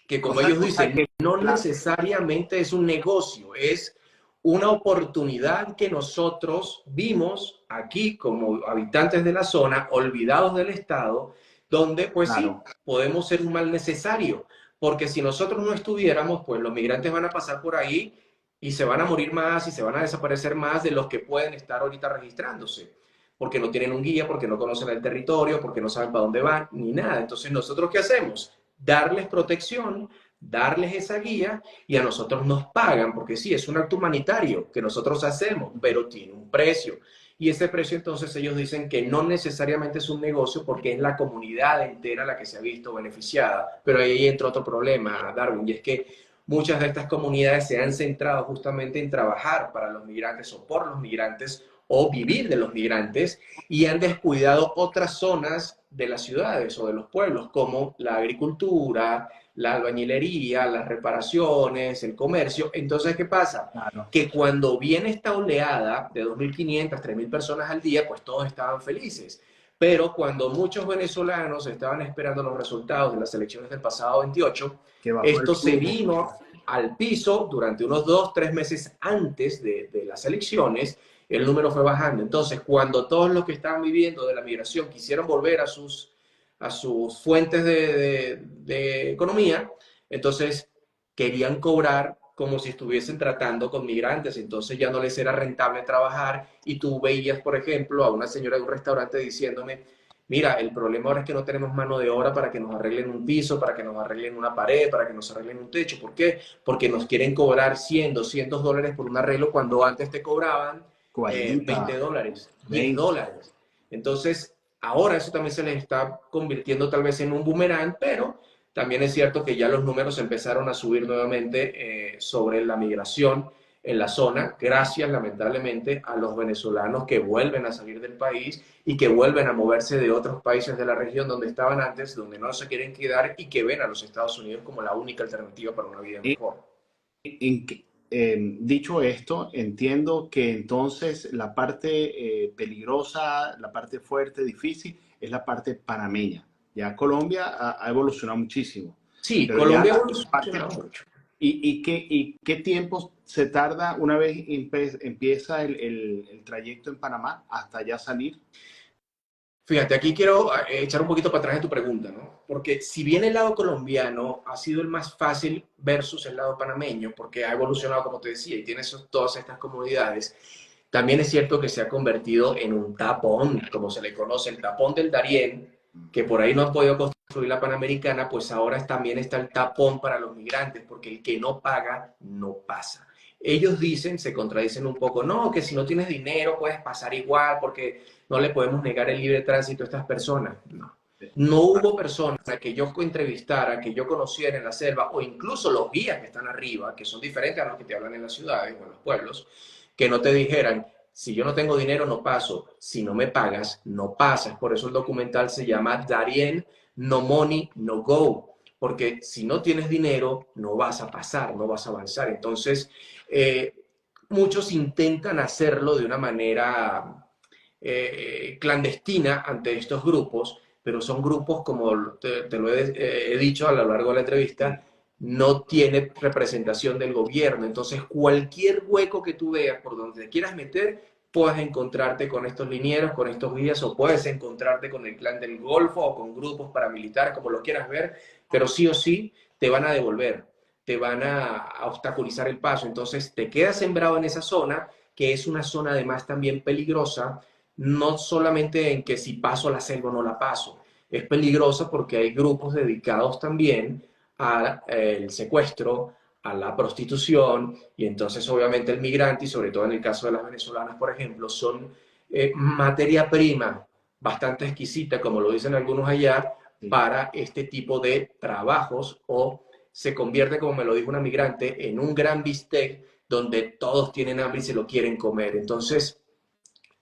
que, como ellos O sea dicen, que no la- necesariamente es un negocio, es una oportunidad que nosotros vimos aquí como habitantes de la zona, olvidados del Estado, donde pues sí, claro, podemos ser un mal necesario, porque si nosotros no estuviéramos, pues los migrantes van a pasar por ahí y se van a morir más y se van a desaparecer más de los que pueden estar ahorita registrándose, porque no tienen un guía, porque no conocen el territorio, porque no saben para dónde van, ni nada. Entonces, ¿nosotros qué hacemos? Darles protección darles esa guía y a nosotros nos pagan, porque sí, es un acto humanitario que nosotros hacemos, pero tiene un precio. Y ese precio entonces ellos dicen que no necesariamente es un negocio porque es la comunidad entera la que se ha visto beneficiada. Pero ahí entra otro problema, Darwin, y es que muchas de estas comunidades se han centrado justamente en trabajar para los migrantes o por los migrantes o vivir de los migrantes y han descuidado otras zonas de las ciudades o de los pueblos como la agricultura, la albañilería, las reparaciones, el comercio. Entonces, ¿qué pasa? Claro. Que cuando viene esta oleada de 2.500, 3.000 personas al día, pues todos estaban felices. Pero cuando muchos venezolanos estaban esperando los resultados de las elecciones del pasado 28, Que bajó el esto se flujo. vino al piso durante unos 2, 3 meses antes de las elecciones, el número fue bajando. Entonces, cuando todos los que estaban viviendo de la migración quisieron volver a sus fuentes de economía, entonces querían cobrar como si estuviesen tratando con migrantes, entonces ya no les era rentable trabajar y tú veías, por ejemplo, a una señora de un restaurante diciéndome, mira, el problema ahora es que no tenemos mano de obra para que nos arreglen un piso, para que nos arreglen una pared, para que nos arreglen un techo. ¿Por qué? Porque nos quieren cobrar 100, $200 por un arreglo cuando antes te cobraban 20 40, dólares, 10 20. dólares. Entonces, ahora eso también se les está convirtiendo tal vez en un boomerang, pero también es cierto que ya los números empezaron a subir nuevamente sobre la migración en la zona, gracias lamentablemente a los venezolanos que vuelven a salir del país y que vuelven a moverse de otros países de la región donde estaban antes, donde no se quieren quedar y que ven a los Estados Unidos como la única alternativa para una vida mejor. En dicho esto, entiendo que entonces la parte peligrosa, la parte fuerte, difícil, es la parte panameña. Ya Colombia ha evolucionado muchísimo, Sí, pero ya Colombia ha la parte... evolucionado mucho. Y qué tiempo se tarda una vez empieza el trayecto en Panamá hasta ya salir? Fíjate, aquí quiero echar un poquito para atrás de tu pregunta, ¿no? Porque si bien el lado colombiano ha sido el más fácil versus el lado panameño, porque ha evolucionado, como te decía, y tiene todas estas comodidades, también es cierto que se ha convertido en un tapón, como se le conoce, el tapón del Darién, que por ahí no han podido construir la Panamericana, pues ahora también está el tapón para los migrantes, porque el que no paga, no pasa. Ellos dicen, se contradicen un poco, no, que si no tienes dinero puedes pasar igual, porque no le podemos negar el libre tránsito a estas personas. No. No hubo persona que yo entrevistara, que yo conociera en la selva, o incluso los guías que están arriba, que son diferentes a los que te hablan en las ciudades o en los pueblos, que no te dijeran, si yo no tengo dinero no paso, si no me pagas no pasas. Por eso el documental se llama Darien, No Money, No Go, porque si no tienes dinero no vas a pasar, no vas a avanzar. Entonces, muchos intentan hacerlo de una manera clandestina ante estos grupos, pero son grupos, como te lo he dicho a lo largo de la entrevista, no tiene representación del gobierno. Entonces, cualquier hueco que tú veas por donde te quieras meter, puedes encontrarte con estos linieros, con estos guías, o puedes encontrarte con el clan del Golfo o con grupos paramilitares, como lo quieras ver, pero sí o sí te van a devolver, te van a obstaculizar el paso. Entonces, te quedas sembrado en esa zona, que es una zona además también peligrosa, no solamente en que si paso la selva o no la paso, es peligrosa porque hay grupos dedicados también al secuestro, a la prostitución, y entonces obviamente el migrante, y sobre todo en el caso de las venezolanas, por ejemplo, son materia prima bastante exquisita, como lo dicen algunos allá, Sí. para este tipo de trabajos, o se convierte, como me lo dijo una migrante, en un gran bistec donde todos tienen hambre y se lo quieren comer. Entonces,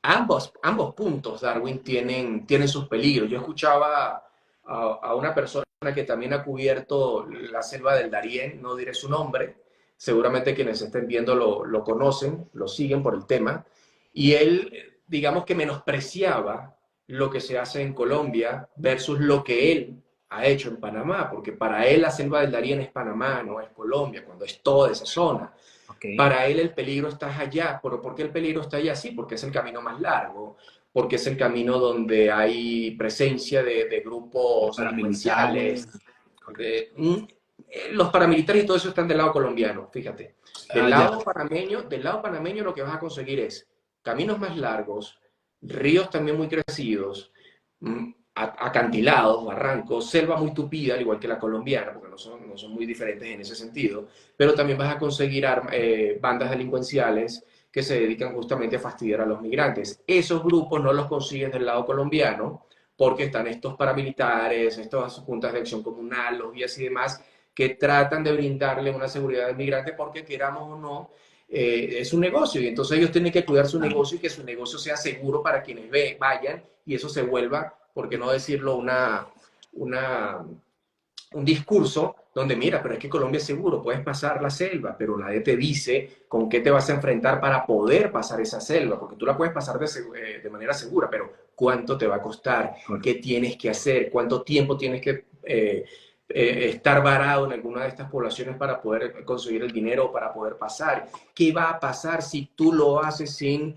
ambos puntos, Darwin, tienen sus peligros. Yo escuchaba a una persona que también ha cubierto la selva del Darién, no diré su nombre, seguramente quienes estén viendo lo conocen, lo siguen por el tema, y él, digamos que menospreciaba lo que se hace en Colombia versus lo que él ha hecho en Panamá, porque para él la selva del Darién es Panamá, no es Colombia, cuando es toda esa zona. Ok. Para él el peligro está allá, pero ¿por qué el peligro está allá? Sí, porque es el camino más largo, porque es el camino donde hay presencia de Los grupos paramilitares. delincuenciales. Correcto. Los paramilitares y todo eso están del lado colombiano, fíjate. Ah, ya. Del lado panameño lo que vas a conseguir es caminos más largos, ríos también muy crecidos, acantilados, barrancos, selva muy tupida, al igual que la colombiana, porque no son muy diferentes en ese sentido, pero también vas a conseguir bandas delincuenciales que se dedican justamente a fastidiar a los migrantes. Esos grupos no los consigues del lado colombiano, porque están estos paramilitares, estas juntas de acción comunal, los guías y demás, que tratan de brindarle una seguridad al migrante porque queramos o no, es un negocio y entonces ellos tienen que cuidar su negocio y que su negocio sea seguro para quienes vayan y eso se vuelva, por qué no decirlo, un discurso donde mira, pero es que Colombia es seguro, puedes pasar la selva, pero nadie te dice con qué te vas a enfrentar para poder pasar esa selva, porque tú la puedes pasar de manera segura, pero ¿cuánto te va a costar? ¿Qué tienes que hacer? ¿Cuánto tiempo tienes que estar varado en alguna de estas poblaciones para poder conseguir el dinero o para poder pasar? ¿Qué va a pasar si tú lo haces sin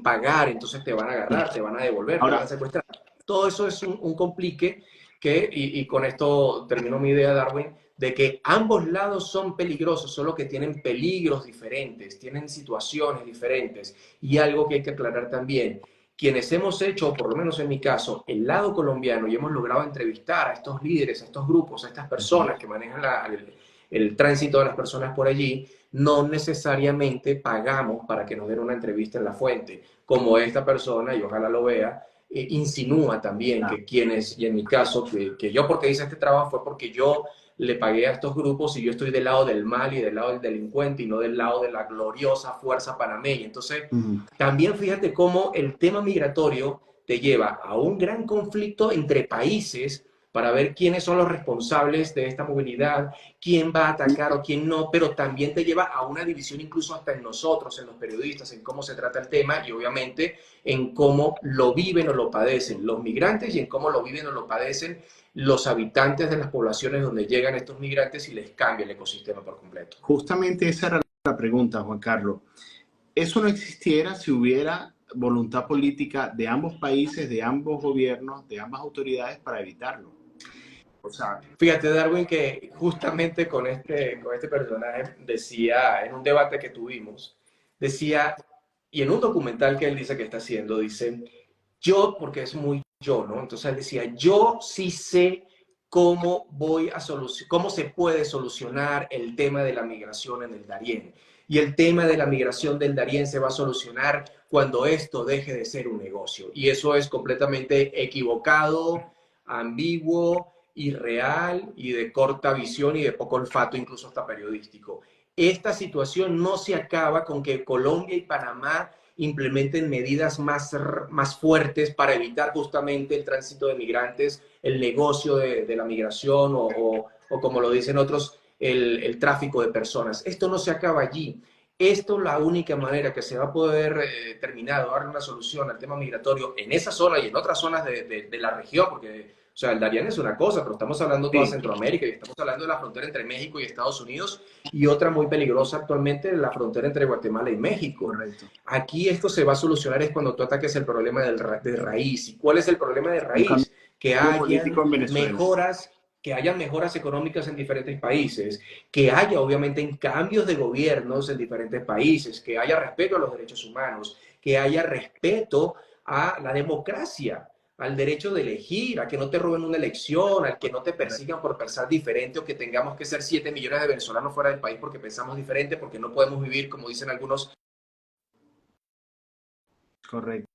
pagar? Entonces te van a agarrar, te van a devolver, te van a secuestrar. Todo eso es un complique y con esto termino mi idea, Darwin, de que ambos lados son peligrosos, solo que tienen peligros diferentes, tienen situaciones diferentes. Y algo que hay que aclarar también, quienes hemos hecho, por lo menos en mi caso, el lado colombiano y hemos logrado entrevistar a estos líderes, a estos grupos, a estas personas que manejan el tránsito de las personas por allí, no necesariamente pagamos para que nos den una entrevista en la fuente, como esta persona, y ojalá lo vea, insinúa también que quienes, y en mi caso, que yo porque hice este trabajo fue porque yo le pagué a estos grupos y yo estoy del lado del mal y del lado del delincuente y no del lado de la gloriosa fuerza panameña. Entonces, también fíjate cómo el tema migratorio te lleva a un gran conflicto entre países para ver quiénes son los responsables de esta movilidad, quién va a atacar o quién no, pero también te lleva a una división incluso hasta en nosotros, en los periodistas, en cómo se trata el tema y obviamente en cómo lo viven o lo padecen los migrantes y en cómo lo viven o lo padecen los habitantes de las poblaciones donde llegan estos migrantes y les cambia el ecosistema por completo. Justamente esa era la pregunta, Juan Carlos. Eso no existiera si hubiera voluntad política de ambos países, de ambos gobiernos, de ambas autoridades para evitarlo. O sea, fíjate, Darwin, que justamente con este personaje decía, en un debate que tuvimos, decía, y en un documental que él dice que está haciendo, dice, yo, porque es muy yo, ¿no? Entonces él decía, yo sí sé cómo se puede solucionar el tema de la migración en el Darién. Y el tema de la migración del Darién se va a solucionar cuando esto deje de ser un negocio. Y eso es completamente equivocado, ambiguo, irreal y de corta visión y de poco olfato, incluso hasta periodístico. Esta situación no se acaba con que Colombia y Panamá implementen medidas más fuertes para evitar justamente el tránsito de migrantes, el negocio de la migración o como lo dicen otros, el tráfico de personas. Esto no se acaba allí. Esto la única manera que se va a poder terminar o dar una solución al tema migratorio en esa zona y en otras zonas de la región, porque o sea, el Darién es una cosa, pero estamos hablando de toda Centroamérica y estamos hablando de la frontera entre México y Estados Unidos y otra muy peligrosa actualmente, la frontera entre Guatemala y México. Correcto. Aquí esto se va a solucionar es cuando tú ataques el problema de raíz. ¿Y cuál es el problema de raíz? Que hayan mejoras económicas en diferentes países, que haya obviamente cambios de gobiernos en diferentes países, que haya respeto a los derechos humanos, que haya respeto a la democracia, al derecho de elegir, a que no te roben una elección, al que no te persigan por pensar diferente o que tengamos que ser 7 millones de venezolanos fuera del país porque pensamos diferente, porque no podemos vivir, como dicen algunos. Correcto.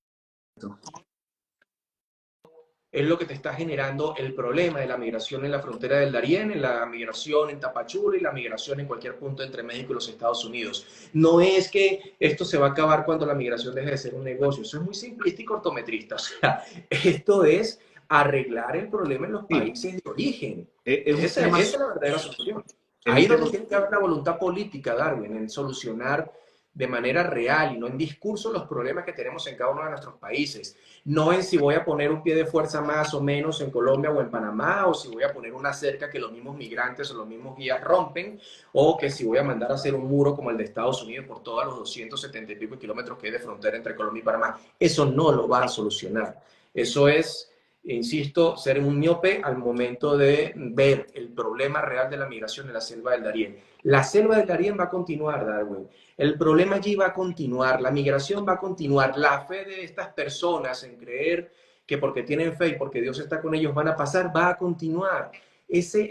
Es lo que te está generando el problema de la migración en la frontera del Darién, en la migración en Tapachula y la migración en cualquier punto entre México y los Estados Unidos. No es que esto se va a acabar cuando la migración deje de ser un negocio. Eso es muy simplista y cortometrista. O sea, esto es arreglar el problema en los países de origen. Esa es la verdadera solución. Ahí es donde tiene que haber la voluntad política, Darwin, en solucionar de manera real y no en discurso los problemas que tenemos en cada uno de nuestros países. No en si voy a poner un pie de fuerza más o menos en Colombia o en Panamá, o si voy a poner una cerca que los mismos migrantes o los mismos guías rompen, o que si voy a mandar a hacer un muro como el de Estados Unidos por todos los 270 y pico kilómetros que hay de frontera entre Colombia y Panamá. Eso no lo va a solucionar. Eso es, insisto, ser un miope al momento de ver el problema real de la migración en la selva del Darién. La selva del Darién va a continuar, Darwin. El problema allí va a continuar, la migración va a continuar, la fe de estas personas en creer que porque tienen fe y porque Dios está con ellos van a pasar, va a continuar. Ese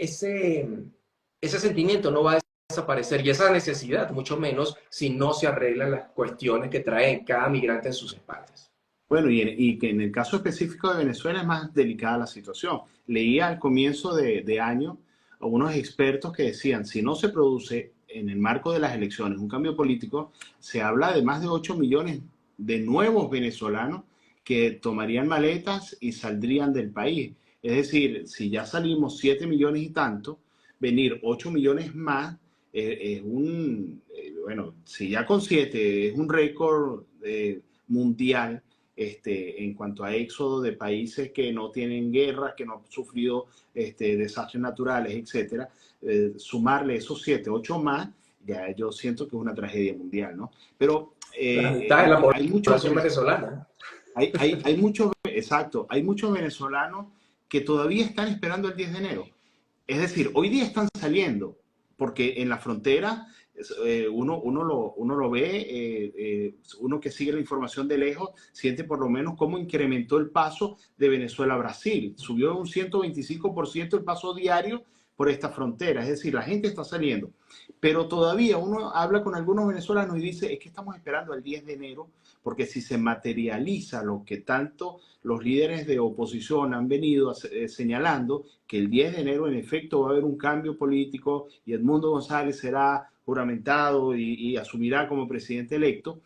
sentimiento no va a desaparecer y esa necesidad, mucho menos si no se arreglan las cuestiones que trae cada migrante en sus espaldas. Bueno, y que en el caso específico de Venezuela es más delicada la situación. Leía al comienzo de año a unos expertos que decían, si no se produce en el marco de las elecciones un cambio político, se habla de más de 8 millones de nuevos venezolanos que tomarían maletas y saldrían del país. Es decir, si ya salimos 7 millones y tanto, venir 8 millones más bueno, si ya con 7 es un récord mundial en cuanto a éxodo de países que no tienen guerra, que no han sufrido desastres naturales, etcétera, sumarle esos 7, 8 más, ya yo siento que es una tragedia mundial, ¿no? Pero La mitad de la hay muchos, población venezolana. hay muchos, exacto, hay muchos venezolanos que todavía están esperando el 10 de enero. Es decir, hoy día están saliendo, porque en la frontera uno lo ve, uno que sigue la información de lejos, siente por lo menos cómo incrementó el paso de Venezuela a Brasil. Subió un 125% el paso diario por esta frontera. Es decir, la gente está saliendo. Pero todavía uno habla con algunos venezolanos y dice, es que estamos esperando el 10 de enero, porque si se materializa lo que tanto los líderes de oposición han venido señalando, que el 10 de enero en efecto va a haber un cambio político y Edmundo González será juramentado y asumirá como presidente electo,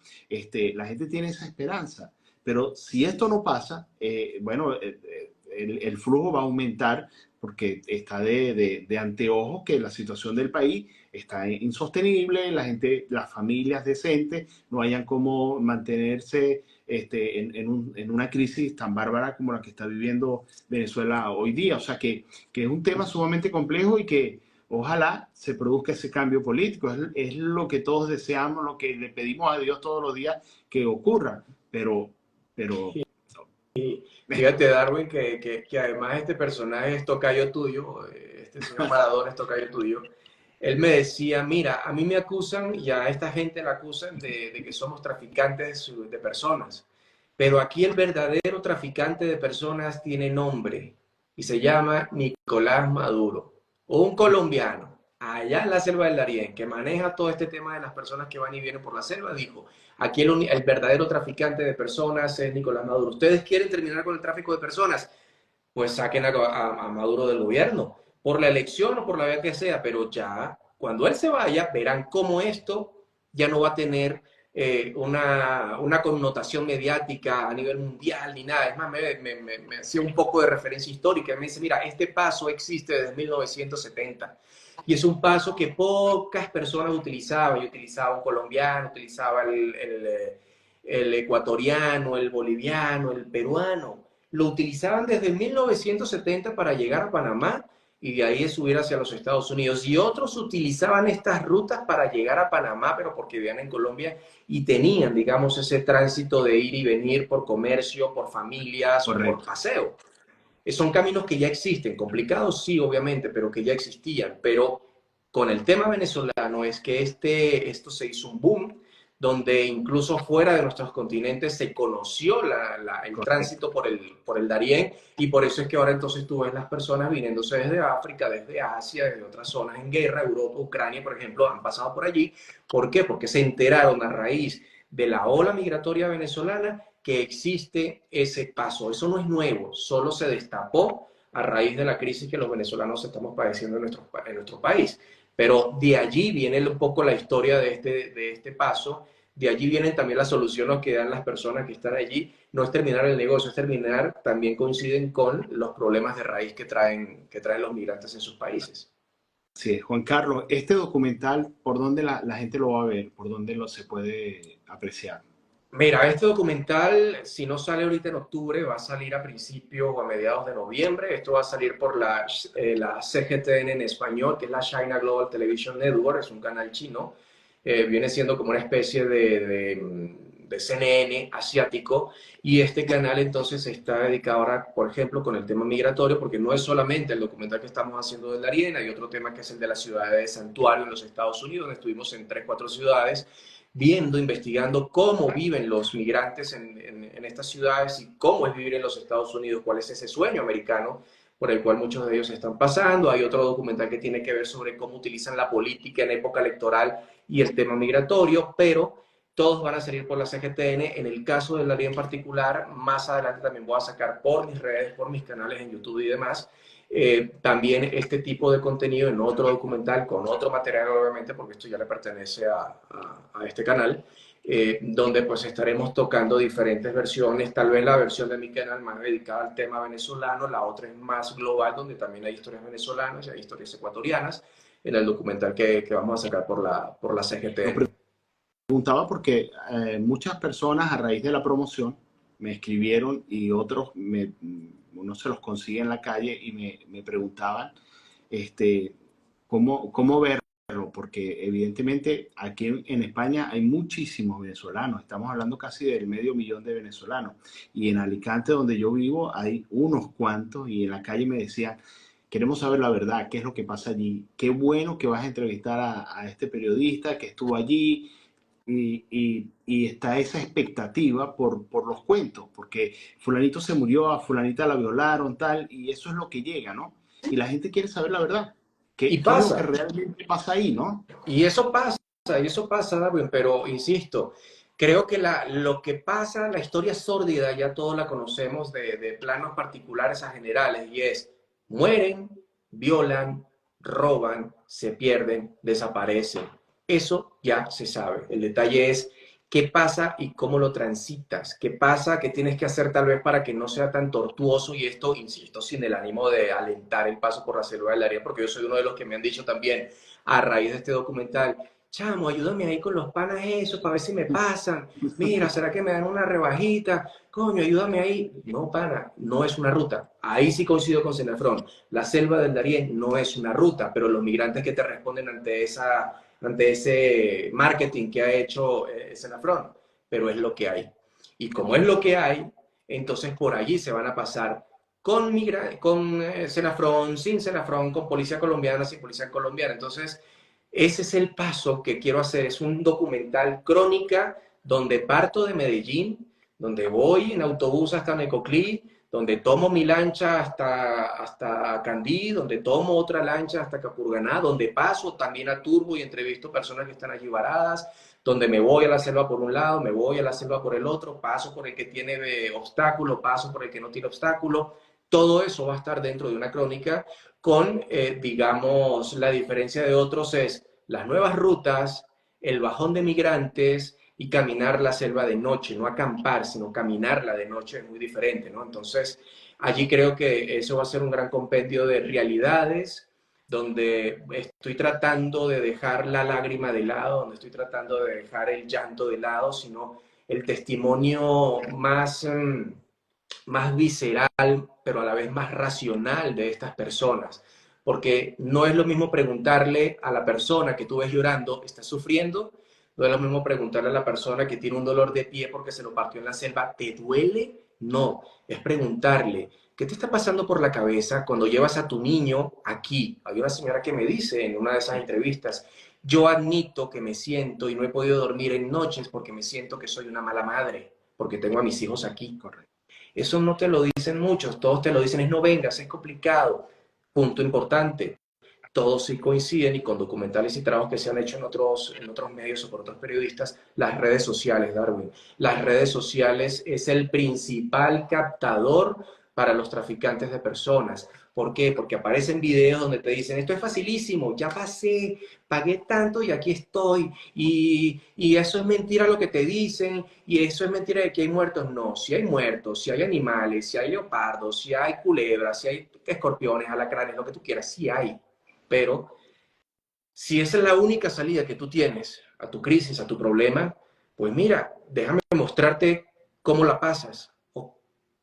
la gente tiene esa esperanza. Pero si esto no pasa, bueno, el flujo va a aumentar porque está de anteojos que la situación del país está insostenible, la gente, las familias decentes no hayan cómo mantenerse en una crisis tan bárbara como la que está viviendo Venezuela hoy día. O sea que es un tema sumamente complejo y que ojalá se produzca ese cambio político. Es lo que todos deseamos, lo que le pedimos a Dios todos los días que ocurra, pero Fíjate, Darwin, que además este personaje es tocayo tuyo, este señor Maradona es tocayo tuyo. Él me decía, mira, a mí me acusan y a esta gente la acusan de que somos traficantes de personas, pero aquí el verdadero traficante de personas tiene nombre y se llama Nicolás Maduro, un colombiano allá en la selva del Darién que maneja todo este tema de las personas que van y vienen por la selva, dijo, aquí el verdadero traficante de personas es Nicolás Maduro. ¿Ustedes quieren terminar con el tráfico de personas? Pues saquen a Maduro del gobierno, por la elección o por la vía que sea, pero ya cuando él se vaya, verán cómo esto ya no va a tener una connotación mediática a nivel mundial ni nada. Es más, me hacía un poco de referencia histórica. Me dice, mira, este paso existe desde 1970 y es un paso que pocas personas utilizaban. Yo utilizaba un colombiano, utilizaba el ecuatoriano, el boliviano, el peruano. Lo utilizaban desde 1970 para llegar a Panamá y de ahí subir hacia los Estados Unidos. Y otros utilizaban estas rutas para llegar a Panamá, pero porque vivían en Colombia y tenían, digamos, ese tránsito de ir y venir por comercio, por familias, correcto. por paseo. Son caminos que ya existen, complicados sí, obviamente, pero que ya existían. Pero con el tema venezolano es que esto se hizo un boom, donde incluso fuera de nuestros continentes se conoció el tránsito por el Darién, y por eso es que ahora entonces tú ves las personas viniéndose desde África, desde Asia, desde otras zonas en guerra, Europa, Ucrania, por ejemplo, han pasado por allí. ¿Por qué? Porque se enteraron a raíz de la ola migratoria venezolana que existe ese paso. Eso no es nuevo, solo se destapó a raíz de la crisis que los venezolanos estamos padeciendo en nuestro país. Pero de allí viene un poco la historia de este paso, de allí vienen también las soluciones que dan las personas que están allí. No es terminar el negocio, es terminar, también coinciden con los problemas de raíz que traen los migrantes en sus países. Sí, Juan Carlos, este documental, ¿por dónde la gente lo va a ver? ¿Por dónde se puede apreciar? Mira, este documental, si no sale ahorita en octubre, va a salir a principios o a mediados de noviembre. Esto va a salir por la CGTN en español, que es la China Global Television Network, es un canal chino. Viene siendo como una especie de CNN asiático. Y este canal entonces está dedicado ahora, por ejemplo, con el tema migratorio, porque no es solamente el documental que estamos haciendo de Darién, hay otro tema que es el de la ciudad de Santuario en los Estados Unidos, donde estuvimos en 3, 4 ciudades viendo, investigando cómo viven los migrantes en estas ciudades y cómo es vivir en los Estados Unidos, cuál es ese sueño americano por el cual muchos de ellos están pasando. Hay otro documental que tiene que ver sobre cómo utilizan la política en época electoral y el tema migratorio, pero todos van a salir por la CGTN. En el caso del área en particular, más adelante también voy a sacar por mis redes, por mis canales en YouTube y demás, también este tipo de contenido en otro documental, con otro material obviamente, porque esto ya le pertenece a este canal, donde pues estaremos tocando diferentes versiones, tal vez la versión de mi canal más dedicada al tema venezolano, la otra es más global, donde también hay historias venezolanas y hay historias ecuatorianas, en el documental que vamos a sacar por la Lo CGTN. preguntaba porque muchas personas a raíz de la promoción me escribieron y otros uno se los consigue en la calle y me preguntaban este, cómo verlo, porque evidentemente aquí en España hay muchísimos venezolanos, estamos hablando casi del 500.000 de venezolanos, y en Alicante, donde yo vivo, hay unos cuantos, y en la calle me decían, queremos saber la verdad, qué es lo que pasa allí, qué bueno que vas a entrevistar a este periodista que estuvo allí, y está esa expectativa por los cuentos, porque fulanito se murió, a fulanita la violaron, tal, y eso es lo que llega, ¿no? Y la gente quiere saber la verdad. Y ¿Qué es lo que pasa, realmente pasa ahí, no? y eso pasa, Darwin, pero insisto, creo que lo que pasa, la historia sórdida, ya todos la conocemos de planos particulares a generales, y es, mueren, violan, roban, se pierden, desaparecen. Eso ya se sabe. El detalle es qué pasa y cómo lo transitas, qué pasa, qué tienes que hacer tal vez para que no sea tan tortuoso, y esto, insisto, sin el ánimo de alentar el paso por la selva del área, porque yo soy uno de los que me han dicho también a raíz de este documental, chamo, ayúdame ahí con los panas eso, para ver si me pasan, mira, ¿será que me dan una rebajita? Coño, ayúdame ahí. No, pana, no es una ruta. Ahí sí coincido con Senafrón. La selva del Darién no es una ruta, pero los migrantes que te responden ante ese marketing que ha hecho Senafrón, pero es lo que hay. Y como es lo que hay, entonces por allí se van a pasar con Senafrón, sin Senafrón, con policía colombiana, sin policía colombiana. Entonces, ese es el paso que quiero hacer. Es un documental crónica donde parto de Medellín, donde voy en autobús hasta Necoclí, donde tomo mi lancha hasta Candí, donde tomo otra lancha hasta Capurganá, donde paso también a Turbo y entrevisto personas que están allí varadas, donde me voy a la selva por un lado, me voy a la selva por el otro, paso por el que tiene obstáculo, paso por el que no tiene obstáculo. Todo eso va a estar dentro de una crónica con, digamos, la diferencia de otros es las nuevas rutas, el bajón de migrantes y caminar la selva de noche, no acampar, sino caminarla de noche es muy diferente, ¿no? Entonces, allí creo que eso va a ser un gran compendio de realidades, donde estoy tratando de dejar la lágrima de lado, donde estoy tratando de dejar el llanto de lado, sino el testimonio más visceral, pero a la vez más racional de estas personas. Porque no es lo mismo preguntarle a la persona que tú ves llorando, ¿estás sufriendo? No es lo mismo preguntarle a la persona que tiene un dolor de pie porque se lo partió en la selva, ¿te duele? No, es preguntarle, ¿qué te está pasando por la cabeza cuando llevas a tu niño aquí? Hay una señora que me dice en una de esas entrevistas, yo admito que me siento y no he podido dormir en noches porque me siento que soy una mala madre, porque tengo a mis hijos aquí. Correcto. Eso no te lo dicen muchos, todos te lo dicen, es no vengas, es complicado. Punto importante, todos sí coinciden y con documentales y trabajos que se han hecho en otros medios o por otros periodistas, las redes sociales, Darwin. Las redes sociales es el principal captador para los traficantes de personas. ¿Por qué? Porque aparecen videos donde te dicen, esto es facilísimo, ya pasé, pagué tanto y aquí estoy, y eso es mentira lo que te dicen, y eso es mentira de que hay muertos. No, si hay muertos, si hay animales, si hay leopardos, si hay culebras, si hay escorpiones, alacranes, lo que tú quieras, sí hay. Pero si esa es la única salida que tú tienes a tu crisis, a tu problema, pues mira, déjame mostrarte cómo la pasas, o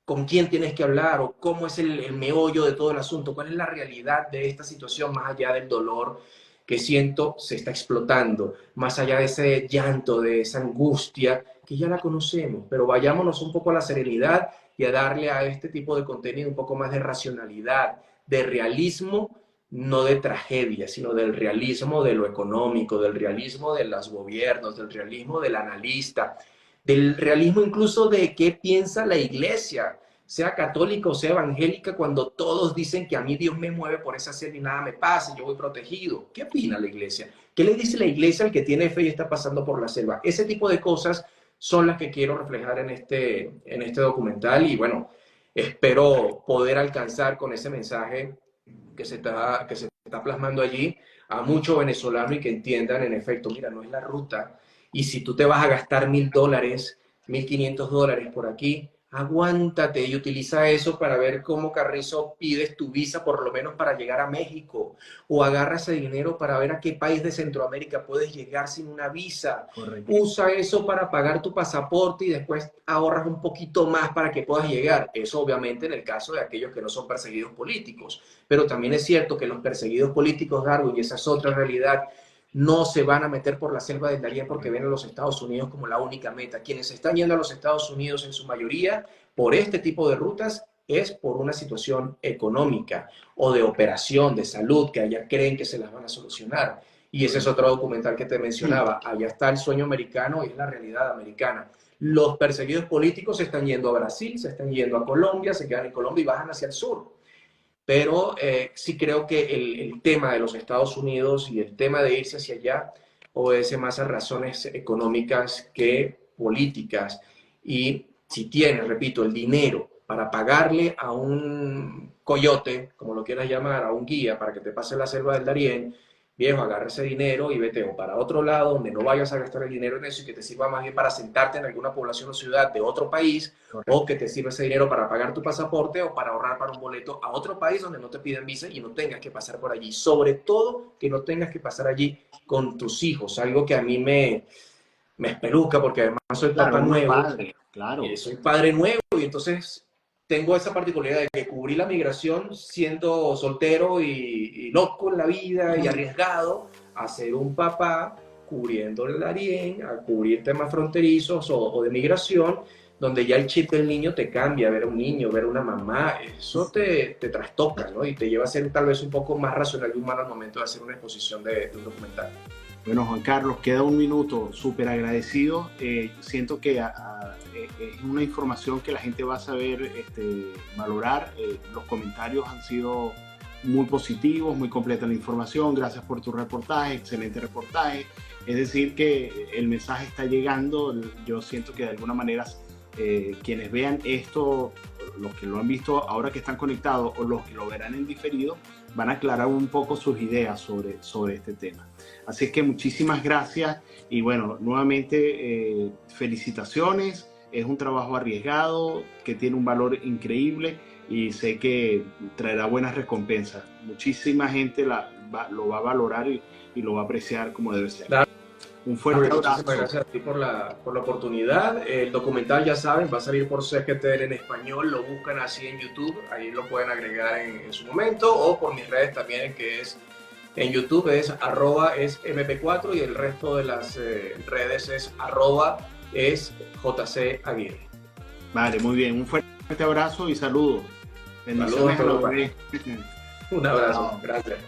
con quién tienes que hablar, o cómo es el meollo de todo el asunto, cuál es la realidad de esta situación más allá del dolor que siento se está explotando, más allá de ese llanto, de esa angustia, que ya la conocemos, pero vayámonos un poco a la serenidad y a darle a este tipo de contenido un poco más de racionalidad, de realismo, no de tragedia, sino del realismo de lo económico, del realismo de los gobiernos, del realismo del analista, del realismo incluso de qué piensa la iglesia, sea católica o sea evangélica, cuando todos dicen que a mí Dios me mueve por esa selva y nada me pasa, yo voy protegido. ¿Qué opina la iglesia? ¿Qué le dice la iglesia al que tiene fe y está pasando por la selva? Ese tipo de cosas son las que quiero reflejar en este documental y bueno, espero poder alcanzar con ese mensaje que se está plasmando allí a muchos venezolanos y que entiendan en efecto, mira, no es la ruta y si tú te vas a gastar $1.000, $1.500 por aquí, aguántate y utiliza eso para ver cómo Carrizo pides tu visa por lo menos para llegar a México o agarra ese dinero para ver a qué país de Centroamérica puedes llegar sin una visa. Correcto. Usa eso para pagar tu pasaporte y después ahorras un poquito más para que puedas llegar. Eso obviamente en el caso de aquellos que no son perseguidos políticos. Pero también es cierto que los perseguidos políticos, Darwin, y esa es otra realidad, no se van a meter por la selva del Darién porque ven a los Estados Unidos como la única meta. Quienes están yendo a los Estados Unidos en su mayoría por este tipo de rutas es por una situación económica o de operación, de salud, que allá creen que se las van a solucionar. Y ese es otro documental que te mencionaba. Allá está el sueño americano y es la realidad americana. Los perseguidos políticos se están yendo a Brasil, se están yendo a Colombia, se quedan en Colombia y bajan hacia el sur. Pero sí creo que el tema de los Estados Unidos y el tema de irse hacia allá obedece más a razones económicas que políticas. Y si tienes, repito, el dinero para pagarle a un coyote, como lo quieras llamar, a un guía para que te pase la selva del Darién, viejo, agarra ese dinero y vete o para otro lado donde no vayas a gastar el dinero en eso y que te sirva más bien para sentarte en alguna población o ciudad de otro país. Correcto. O que te sirva ese dinero para pagar tu pasaporte o para ahorrar para un boleto a otro país donde no te piden visa y no tengas que pasar por allí. Sobre todo que no tengas que pasar allí con tus hijos, algo que a mí me espeluca porque además soy papá nuevo. Padre, claro. Soy padre nuevo y entonces tengo esa particularidad de que cubrí la migración siendo soltero y loco en la vida y arriesgado a ser un papá cubriendo el Darién, a cubrir temas fronterizos o de migración, donde ya el chip del niño te cambia, ver a un niño, ver a una mamá, eso te trastoca, ¿no? Y te lleva a ser tal vez un poco más racional y humano al momento de hacer una exposición de un documental. Bueno, Juan Carlos, queda un minuto, súper agradecido. Siento que es una información que la gente va a saber valorar. Los comentarios han sido muy positivos, muy completa la información. Gracias por tu reportaje, excelente reportaje. Es decir, que el mensaje está llegando. Yo siento que de alguna manera quienes vean esto, los que lo han visto ahora que están conectados o los que lo verán en diferido, van a aclarar un poco sus ideas sobre este tema. Así es que muchísimas gracias y bueno, nuevamente felicitaciones. Es un trabajo arriesgado que tiene un valor increíble y sé que traerá buenas recompensas. Muchísima gente lo va a valorar y lo va a apreciar como debe ser. Claro. Un fuerte abrazo. Muchísimas gracias a ti por la oportunidad. El documental, ya saben, va a salir por CGTN en español. Lo buscan así en YouTube. Ahí lo pueden agregar en su momento. O por mis redes también, que es en YouTube es @mp4 y el resto de las redes es @JC Aguirre. Vale, muy bien. Un fuerte abrazo y saludos. Bendiciones. Saludos, un abrazo. Gracias.